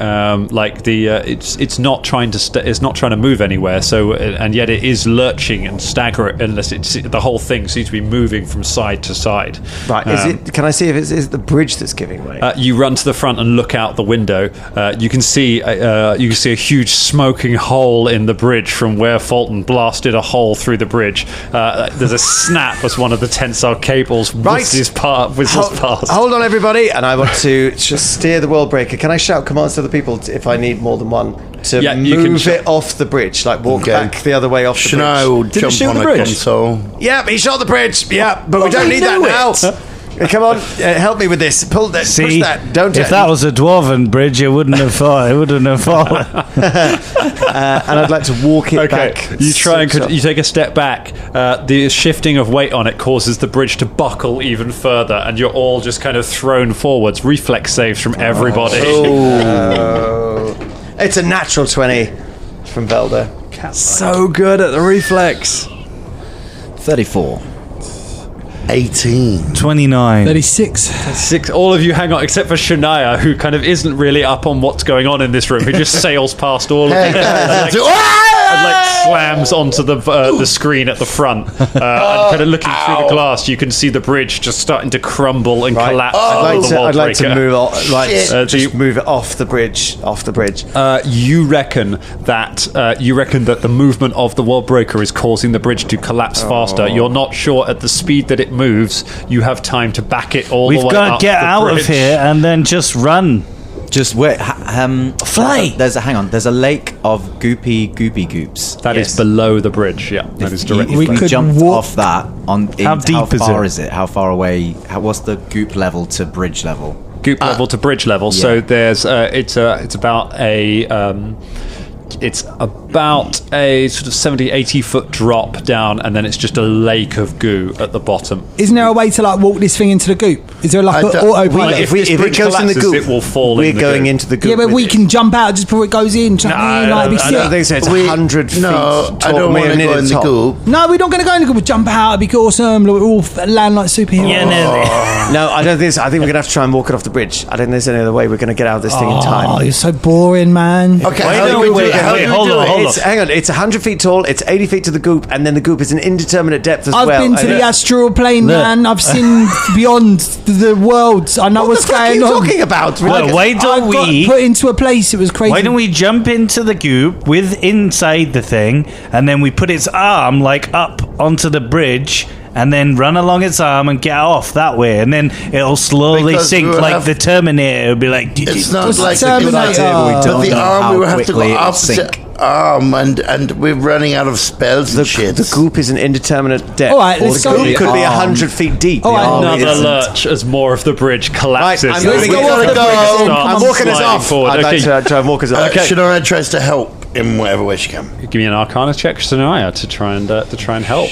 It's not trying to move anywhere. So and yet it is lurching and staggering, unless the whole thing seems to be moving from side to side. Right, can I see if it's the bridge that's giving way? You run to the front and look out the window. You can see a huge smoking hole in the bridge from where Fulton blasted a hole through the bridge. There's a snap as one of the tensile cables whistles past. Hold on, everybody, and I want to just steer the world breaker. Can I shout commands to the people if I need more than one to move it off the bridge, like walk back the other way off the bridge? Shania will jump on a console. Yeah, he shot the bridge. Yeah, but we don't need that now. Come on, help me with this. Pull that. See, push that. Don't. If that was a dwarven bridge, it wouldn't have fallen. It wouldn't have fallen. And I'd like to walk it back. You try and you take a step back. The shifting of weight on it causes the bridge to buckle even further, and you're all just kind of thrown forwards. Reflex saves from everybody. It's a natural 20 from Velda. So good at the reflex. 34. 18. 29. 36. All of you hang on, except for Shania, who kind of isn't really up on what's going on in this room, who just sails past all of you. And slams onto the screen at the front. And kind of looking through the glass, you can see the bridge just starting to crumble and collapse. I'd like to move move it off the bridge. You reckon that the movement of the wall breaker is causing the bridge to collapse faster. You're not sure at the speed that it moves. You have time to back it all the way up. We've got to get out of here and then just run. Just wait. Fly. There's a lake of goopy goops. That is below the bridge. Yeah, that is directly. If we jumped off that, how deep is it? How far away? What's the goop level to bridge level? Goop level to bridge level. Yeah. So there's it's about a sort of 70-80 foot drop down, and then it's just a lake of goo at the bottom. Isn't there a way to walk this thing into the goop? Is there like an autopilot? If it goes in the goop, it will fall. We're going into the goop. Yeah, but we can jump out just before it goes in. I don't think so. It's 100 feet. No, I don't want to go in the goop. No, we're not going to go in the goop. We'll jump out. It'd be awesome. We'll all land like superheroes. Yeah, no, I don't think so. I think we're going to have to try and walk it off the bridge. I don't think there's any other way we're going to get out of this thing in time. Oh, you're so boring, man. Okay, hold on. Hang on, it's 100 feet tall, it's 80 feet to the goop, and then the goop is an indeterminate depth as I've been to the astral plane, man. I've seen beyond the world. I know what's going on. What are you talking about? Why don't we got put into a place? It was crazy. Why don't we jump into the goop with inside the thing, and then we put its arm up onto the bridge, and then run along its arm and get off that way, and then it'll slowly sink like the Terminator. It'll be like... It's not like the Terminator. But the arm, we will have to go up the arm, and we're running out of spells and shit. The goop is an indeterminate depth. All right, let's go. The goop could be 100 feet deep. Another lurch as more of the bridge collapses. Right, I'm walking us off. I'd like to try and walk us off. Shania tries to help in whatever way she can. Give me an Arcana check, Shania, to try and help.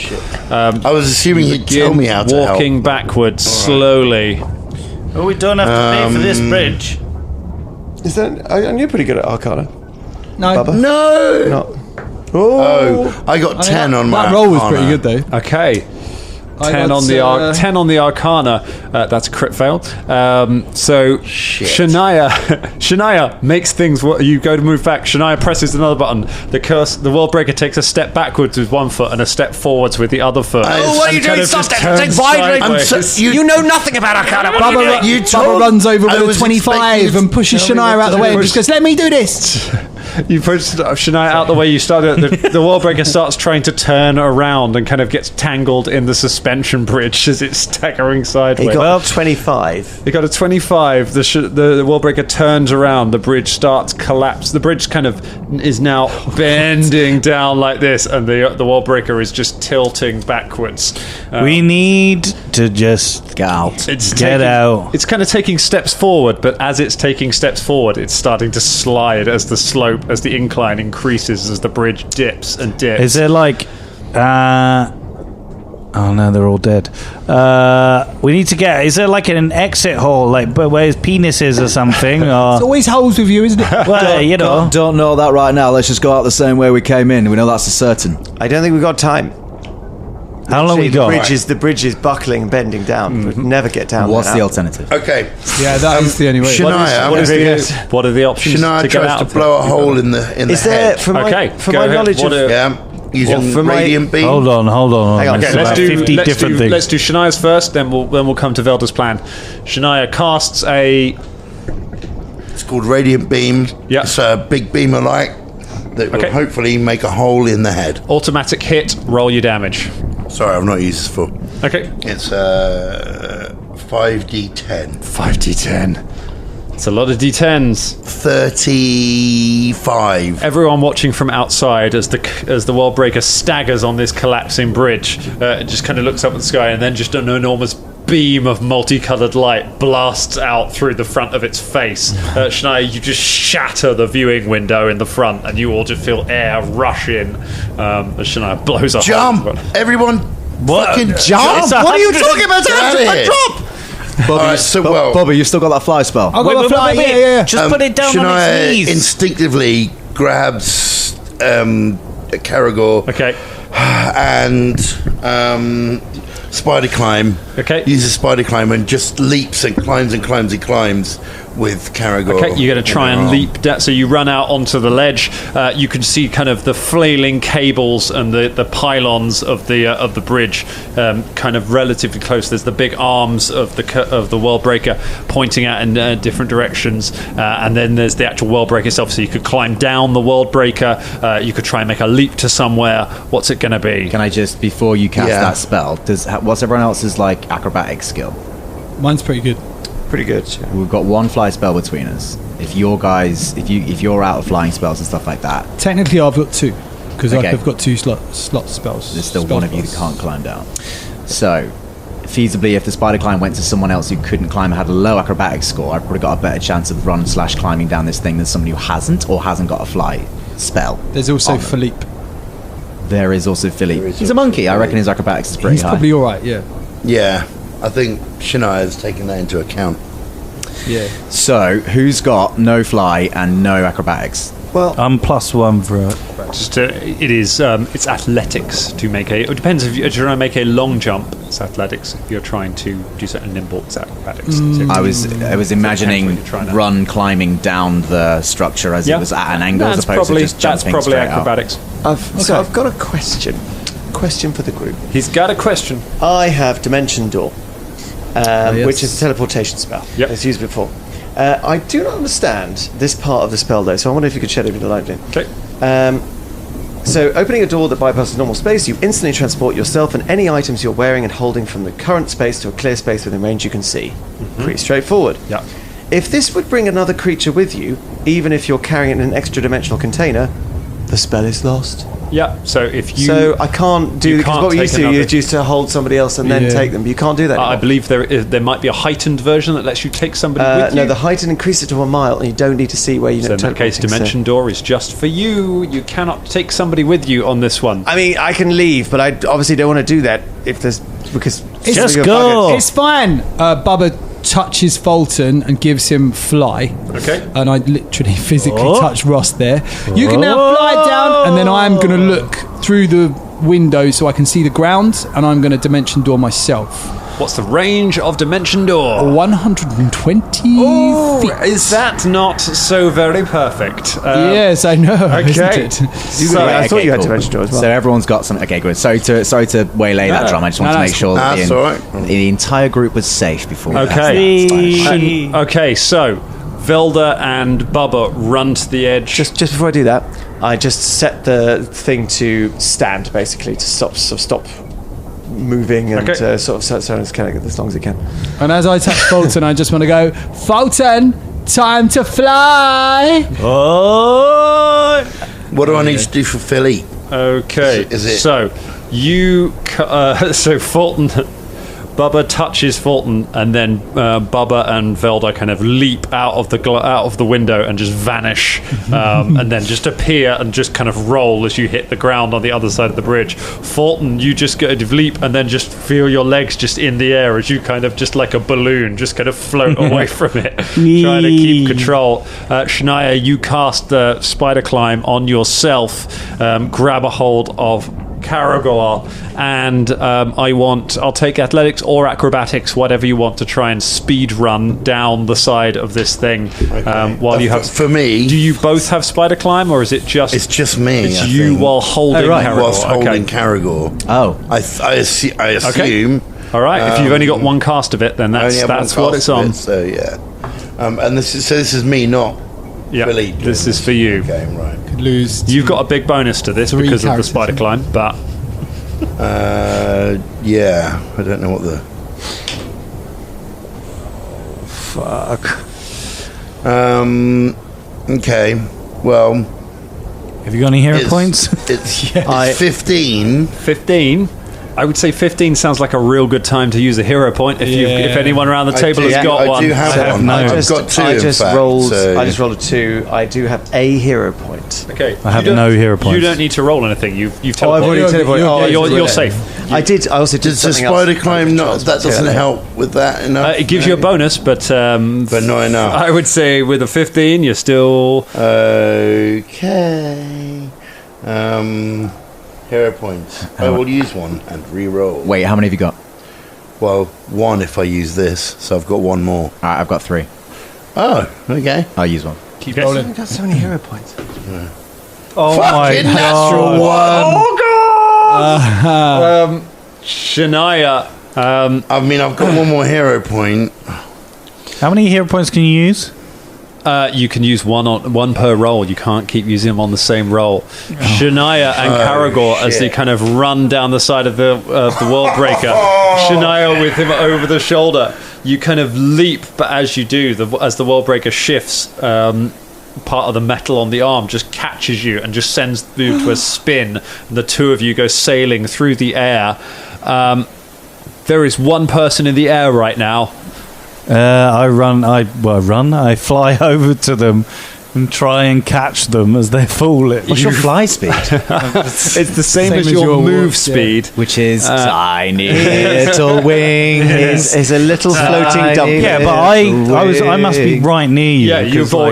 I was assuming he'd tell me how to help. Walking backwards slowly. Well, we don't have to pay for this bridge. Is that? Aren't you pretty good at Arcana? No. Bubba? No. Oh, I got 10 on my. That roll was pretty good though. Okay. 10 on the Arcana. That's a crit fail. So Shania makes things. You go to move back. Shania presses another button. The world breaker takes a step backwards with one foot and a step forwards with the other foot. What are you doing? Stop that! You know nothing about Arcana. Bubba runs over with a 25 and pushes Shania out the way and just goes, "Let me do this." You push Shania out the way. You started. The wall breaker starts trying to turn around and kind of gets tangled in the suspension bridge as it's staggering sideways. He got 25. He got a 25. The wall breaker turns around. The bridge starts collapse. The bridge kind of is now bending down like this, and the wall breaker is just tilting backwards. We need to just get out. Get out. It's kind of taking steps forward, but as it's taking steps forward, it's starting to slide as the incline increases, as the bridge dips and dips. Is there oh no, they're all dead. We need to get... Is there an exit hole, where his penis is or something? Or? It's always holes with you, isn't it? Well, Don't know that right now. Let's just go out the same way we came in. We know that's for certain. I don't think we've got time. How long we got? The bridge is buckling and bending down. We'd never get down. What's the alternative? Okay. Yeah, that is the only way. Shania, what are the options Shania to get out? tries to blow a hole in the Is there, head. from my knowledge of... using for radiant beam. Hold on. Hang on. There's Okay, about 50 different things. let's do Shania's first, then we'll come to Velda's plan. Shania casts a It's called radiant beam. Yeah. It's a big beam of light that will Okay. hopefully make a hole in the head. automatic hit. Roll your damage. Sorry, I've not used this before. Okay. It's 5d10. 5d10. It's a lot of d10s. 35. Everyone watching from outside as the World Breaker staggers on this collapsing bridge, just kind of looks up at the sky, and then just an enormous beam of multicolored light blasts out through the front of its face. Shania, you just shatter the viewing window in the front, and you all just feel air rush in as Shania blows up. Jump! Everyone, fucking jump! It's a What are you 100 talking about? Get out of here. Drop! Bobby, All right, so well, Bobby, you've still got that fly spell. I've got a fly. Yeah. Just put it down on Shania its knees. instinctively grabs Karagor Okay. and spider climb. Okay. Uses spider climb and just leaps and climbs with Karagor. Okay, you're going to try and leap down. So you run out onto the ledge. You can see kind of the flailing cables and the pylons of the bridge, kind of relatively close. There's the big arms of the World Breaker pointing out in different directions, and then there's the actual World Breaker itself. So you could climb down the World Breaker. You could try and make a leap to somewhere. What's it going to be? Can I just, before you cast Yeah. that spell, what's everyone else's like acrobatic skill? Mine's pretty good. Pretty good. We've got one fly spell between us. If you're out of flying spells and stuff like that, Technically, I've got two because Okay. I've got two slot spells. there's still spell one of you that slots. can't climb down. So, feasibly, if the spider climb went to someone else who couldn't climb and had a low acrobatic score, I've probably got a better chance of run/climbing down this thing than somebody who hasn't got a fly spell. There's also on them. Philippe. There is also Philly. He's a monkey. I reckon his acrobatics is pretty He's high. probably all right. Yeah. Yeah, I think Shania's taken that into account. Yeah. So, who's got no fly and no acrobatics? Well, I'm +1 for it. It's athletics to make a. It depends if you're trying to make a long jump. It's athletics. If you're trying to do something nimble, it's acrobatics. So I was imagining what you're trying to- run climbing down the structure as it was at an angle, as opposed to just jumping probably straight out. acrobatics. So I've got a question. Question for the group. He's got a question. I have Dimension Door, yes. which is a teleportation spell. Yep. It's used before. I do not understand this part of the spell, though, so I wonder if you could shed a bit of light on it. Okay. So, opening a door that bypasses normal space, you instantly transport yourself and any items you're wearing and holding from the current space to a clear space within range you can see. Pretty straightforward. Yeah. If this would bring another creature with you, even if you're carrying it in an extra dimensional container, the spell is lost. Yeah. So if you. So I can't do, you because can't what we take used to do another- is used to hold somebody else and then Yeah. take them. You can't do that I anymore. believe there might be a heightened version that lets you take somebody with you. No, the height and increase it to 1 mile, and you don't need to see where you So know. in that case, teleporting, so- Dimension Door is just for you. You cannot take somebody with you on this one. I mean, I can leave, but I obviously don't want to do that if there's because Just you're go. buggered. It's fine. Bubba touches Fulton and gives him fly. Okay. And I literally physically Oh. touch Ross there. You can now fly down, and then I'm going to look through the window so I can see the ground, and I'm going to dimension door myself. What's the range of Dimension Door? 120 Oh, feet. is that not so very perfect? Yes, I know. okay. Isn't it? I thought you had Dimension Door as well. So everyone's got some. Okay, good. Sorry to waylay that drum. I just want to make sure that That's all right. the entire group was safe before. we passed Okay. that. Okay, so Velda and Bubba run to the edge. Just before I do that, I just set the thing to stand, basically, to stop moving and Okay. so it's kind of as long as it can. And as I touch Fulton, I just want to go, Fulton, time to fly. Oh! What do I need to do for Philly? Okay, Is it- so you so Fulton, Bubba touches Fulton, and then Bubba and Velda kind of leap out of the window and just vanish, and then just appear and just kind of roll as you hit the ground on the other side of the bridge. Fulton, you just go to leap and then just feel your legs just in the air as you kind of just like a balloon just kind of float away from it, trying to keep control. Shania, you cast the spider climb on yourself, grab a hold of Caragor, and I'll take athletics or acrobatics, whatever you want, to try and speed run down the side of this thing. While you have, for me, do you both have spider climb, or is it just? It's just me. It's I you think. while holding Caragor. Whilst holding Caragor. Oh, I assume. All right. If you've only got one cast of it, then that's what it's on. So yeah, and this is me, not Philippe. This is for you. Okay, right. Could lose. You've got a big bonus to this because of the spider climb, but yeah, I don't know what the fuck. Okay, well, Have you got any hero points? It's 15. 15. I would say 15 sounds like a real good time to use a hero point. If anyone around the table has got one, I do have one. I've got two. I just rolled a 2. I do have a hero point. Okay, I have no hero points. You don't need to roll anything. You've I've already teleported. You're safe. I also did Does the something spider else. climb not? That doesn't help with that enough. It gives you a bonus, but not enough. I would say with a 15, you're still okay. Hero points. I will use one and re-roll. wait, how many have you got? Well, one if I use this, so I've got one more. All right, I've got 3. Oh, okay. I'll use one. keep rolling. I've got so many hero points. Oh Fucking natural one. Shania. I mean, I've got one more hero point. How many hero points can you use? You can use one per roll. You can't keep using them on the same roll. Shania and Caragor, as they kind of run down the side of the World Breaker. Shania with him over the shoulder. You kind of leap, but as you do, as the World Breaker shifts, part of the metal on the arm just catches you and just sends you to a spin. And the two of you go sailing through the air. There is one person in the air right now. I fly over to them and try and catch them as they fall. What's your fly speed? It's the same as your move speed. Which is tiny little wings. Is a little floating dump. Yeah, but I must be right near you. Yeah,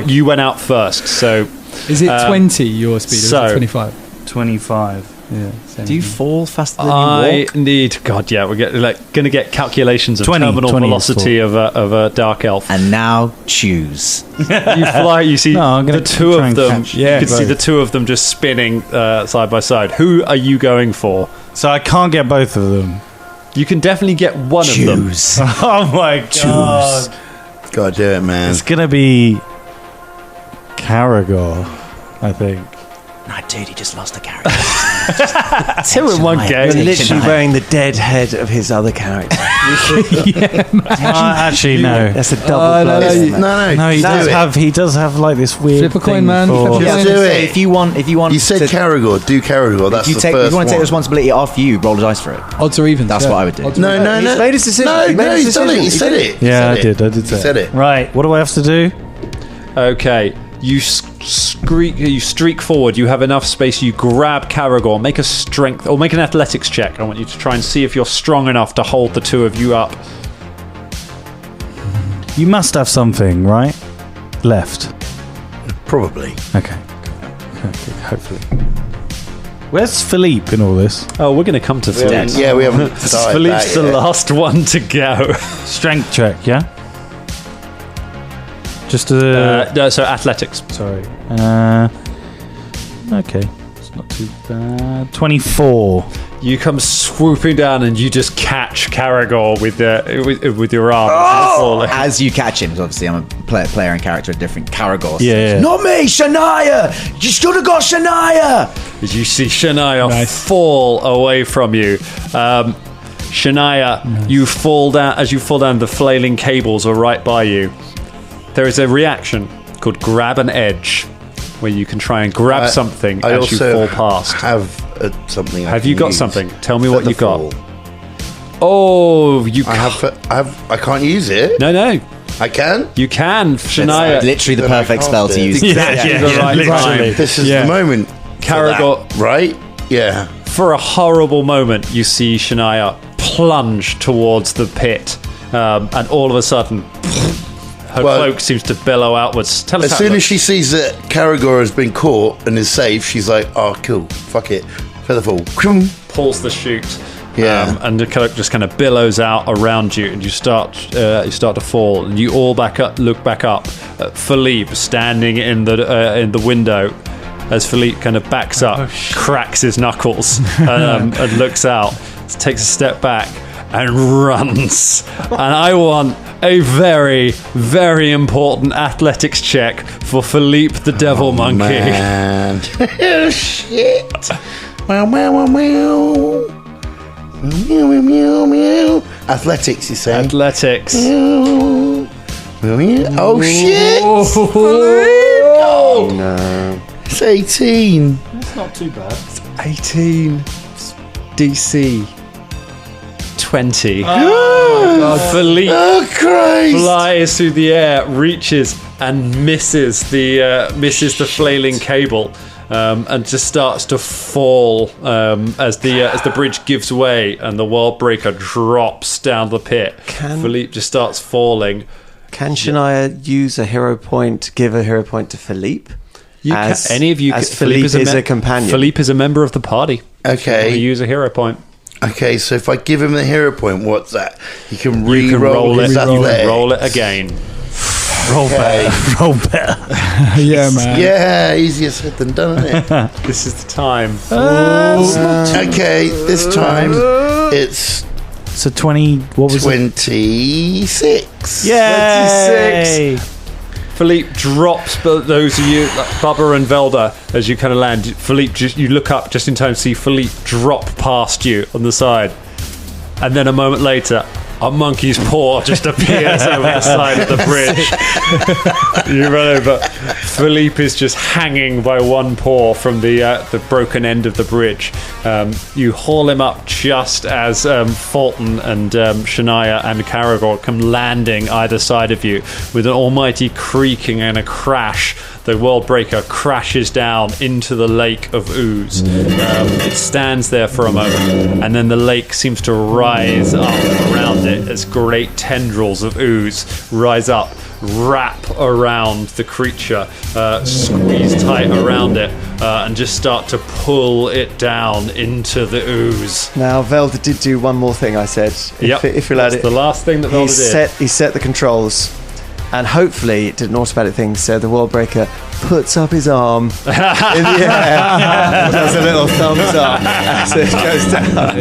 you went out first, so... Is it 20 your speed, or is it 25? 25. Yeah. Do you fall faster than you walk? We're going to get calculations of 20 velocity of a dark elf. And now choose. You fly. You see the two of them. You can see the two of them just spinning side by side. Who are you going for? So I can't get both of them. You can definitely get one of them. Oh my god! Gotta do it, man. It's gonna be Caragor, I think. No, dude, he just lost a character. 2 in one game. You're literally wearing the dead head of his other character. Actually, no. That's a double blow. No, he does have like this weird Flip a coin, thing man. for- Flip a coin. do it. If you want, You said Caragor. Do Caragor. That's the if first you want to take one. responsibility off you, roll a dice for it. Odds or evens. That's what I would do. Odds or No, evens. no, no. He's made his decision. No, He made his he's done it. decision. He said it. Yeah, I did say said it. Right, what do I have to do? Okay. You streak forward. You have enough space. You grab Caragor. Make a strength or make an athletics check. I want you to try and see if you're strong enough to hold the two of you up. You must have something, right? Left. Probably. Okay, hopefully. Where's Philippe in all this? Oh, we're going to come to Philippe. Yeah, we haven't decided Philippe's that the yet. last one to go. Strength check, yeah? Just No, so athletics. sorry. Okay. It's not too bad. 24. You come swooping down and you just catch Caragor with your arm. As you catch him, 'cause obviously I'm a player and character of different Caragors. Yeah. Not me, Shania! You should have got Shania! As you see Shania fall away from you. Shania, you fall down. As you fall down, the flailing cables are right by you. There is a reaction called grab an edge, where you can try and grab something I as you also fall past. have something. Have you got something? Tell me what you got. Featherfall. Oh, you I can't use it. No, I can. you can, Shania. It's literally the Then I perfect cast spell to it. use. Exactly the right literally. time. This is the moment. Caragor, for that, right? Yeah. for a horrible moment, you see Shania plunge towards the pit, and all of a sudden, her cloak seems to billow outwards. Tell us As how it soon as looks. she sees that Caragor has been caught and is safe, she's like, "Oh, cool, fuck it." Featherfall. pulls the chute. Yeah. And it just kind of billows out around you, and you start to fall, and you all look back up at Philippe standing in the window. As Philippe kind of backs up, cracks his knuckles, and looks out, takes a step back, and runs. And I want a very, very important athletics check for Philippe the Devil Monkey. Man. Oh, shit. Meow, meow, meow, meow. Meow, meow, meow, meow. Athletics, you say? Athletics. Meow. Meow, meow. Oh, shit. Oh, no. It's 18. That's not too bad. It's 18 DC 20. Philippe flies through the air, reaches and misses the flailing cable, and just starts to fall as the bridge gives way and the world breaker drops down the pit. Philippe just starts falling. Can Shania use a hero point? Give a hero point to Philippe? Any of you? As Philippe is a companion. Philippe is a member of the party. Okay. So use a hero point. Okay, so if I give him the hero point, what's that? He can re-roll his You athletics. can roll it again. Roll better. Roll better. Yeah, man. Yeah, easier said than done, isn't it? This is the time. Okay, this time it's So 20. What was it? 26. Yay! 26. Philippe drops, but those of you, like Bubba and Velda, as you kind of land, Philippe, you look up just in time to see Philippe drop past you on the side. And then a moment later, a monkey's paw just appears over the side of the bridge. You run over. Philippe is just hanging by one paw from the broken end of the bridge. You haul him up just as Fulton and Shania and Caragor come landing either side of you with an almighty creaking and a crash. The world breaker crashes down into the lake of ooze. It stands there for a moment, and then the lake seems to rise up around it as great tendrils of ooze rise up, wrap around the creature, squeeze tight around it, and just start to pull it down into the ooze. Now, Velda did do one more thing, I said. Yep, if we allowed that's it. the last thing that Velda did. He set the controls, and hopefully it did an automatic thing, so the world breaker puts up his arm in the air, does a little thumbs up as it goes down.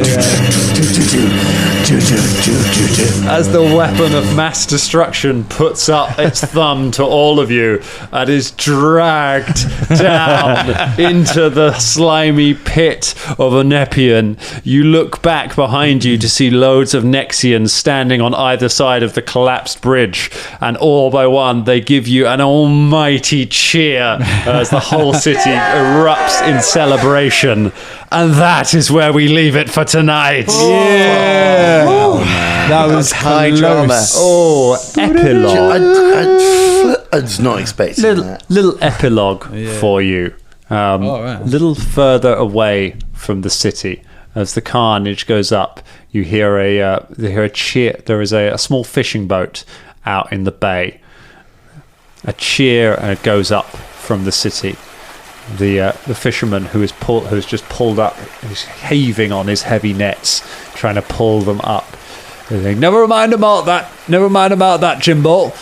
As the weapon of mass destruction puts up its thumb to all of you and is dragged down into the slimy pit of a Nepian, you look back behind you to see loads of Nexians standing on either side of the collapsed bridge, and all by one they give you an almighty cheer as the whole city erupts in celebration. And that is where we leave it for tonight. Yeah. That was high close. drama. Oh, epilogue. I was not expecting that. Little epilogue for you. A little further away from the city, as the carnage goes up, you hear a cheer. There is a small fishing boat out in the bay. A cheer goes up from the city. The fisherman who's just pulled up, is heaving on his heavy nets, trying to pull them up. They think, never mind about that, Jimbo.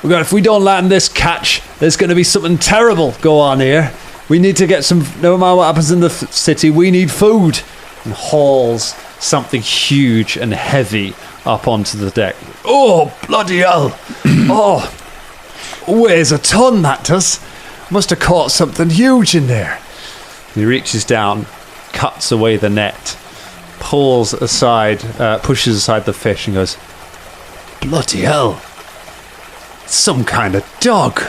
If we don't land this catch, there's going to be something terrible go on here. We need to get some. Never mind what happens in the city. We need food. And hauls something huge and heavy up onto the deck. Oh, bloody hell! Oh, weighs a ton, that does. Must have caught something huge in there. He reaches down, cuts away the net, pushes aside the fish, and goes, bloody hell! It's some kind of dog.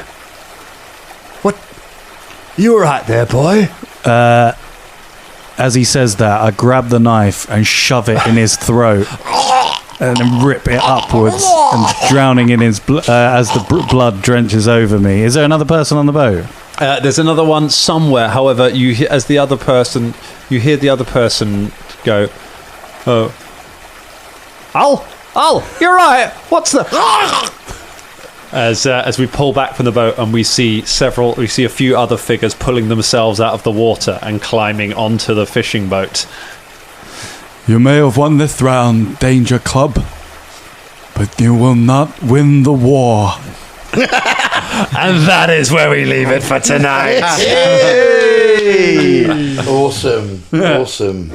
What? You all right there, boy? As he says that, I grab the knife and shove it in his throat and then rip it upwards and drowning in his as the blood drenches over me. Is there another person on the boat? There's another one somewhere. However, you hear the other person go, "Oh, Al, you're right. What's the?" as we pull back from the boat and we see a few other figures pulling themselves out of the water and climbing onto the fishing boat. You may have won this round, Danger Club, but you will not win the war. And that is where we leave it for tonight. Awesome. Awesome.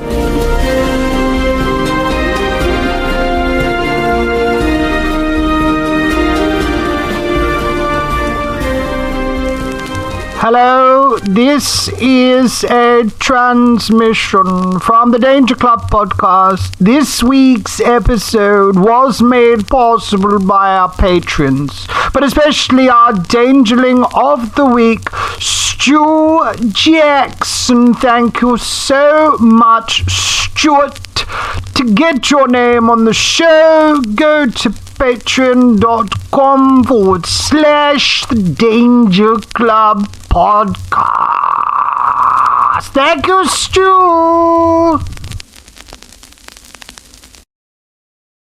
Hello, this is a transmission from the Danger Club podcast. This week's episode was made possible by our patrons, but especially our Dangerling of the Week, Stu Jackson. Thank you so much, Stuart. To get your name on the show, go to patreon.com/The Danger Club podcast. Thank you, Stu.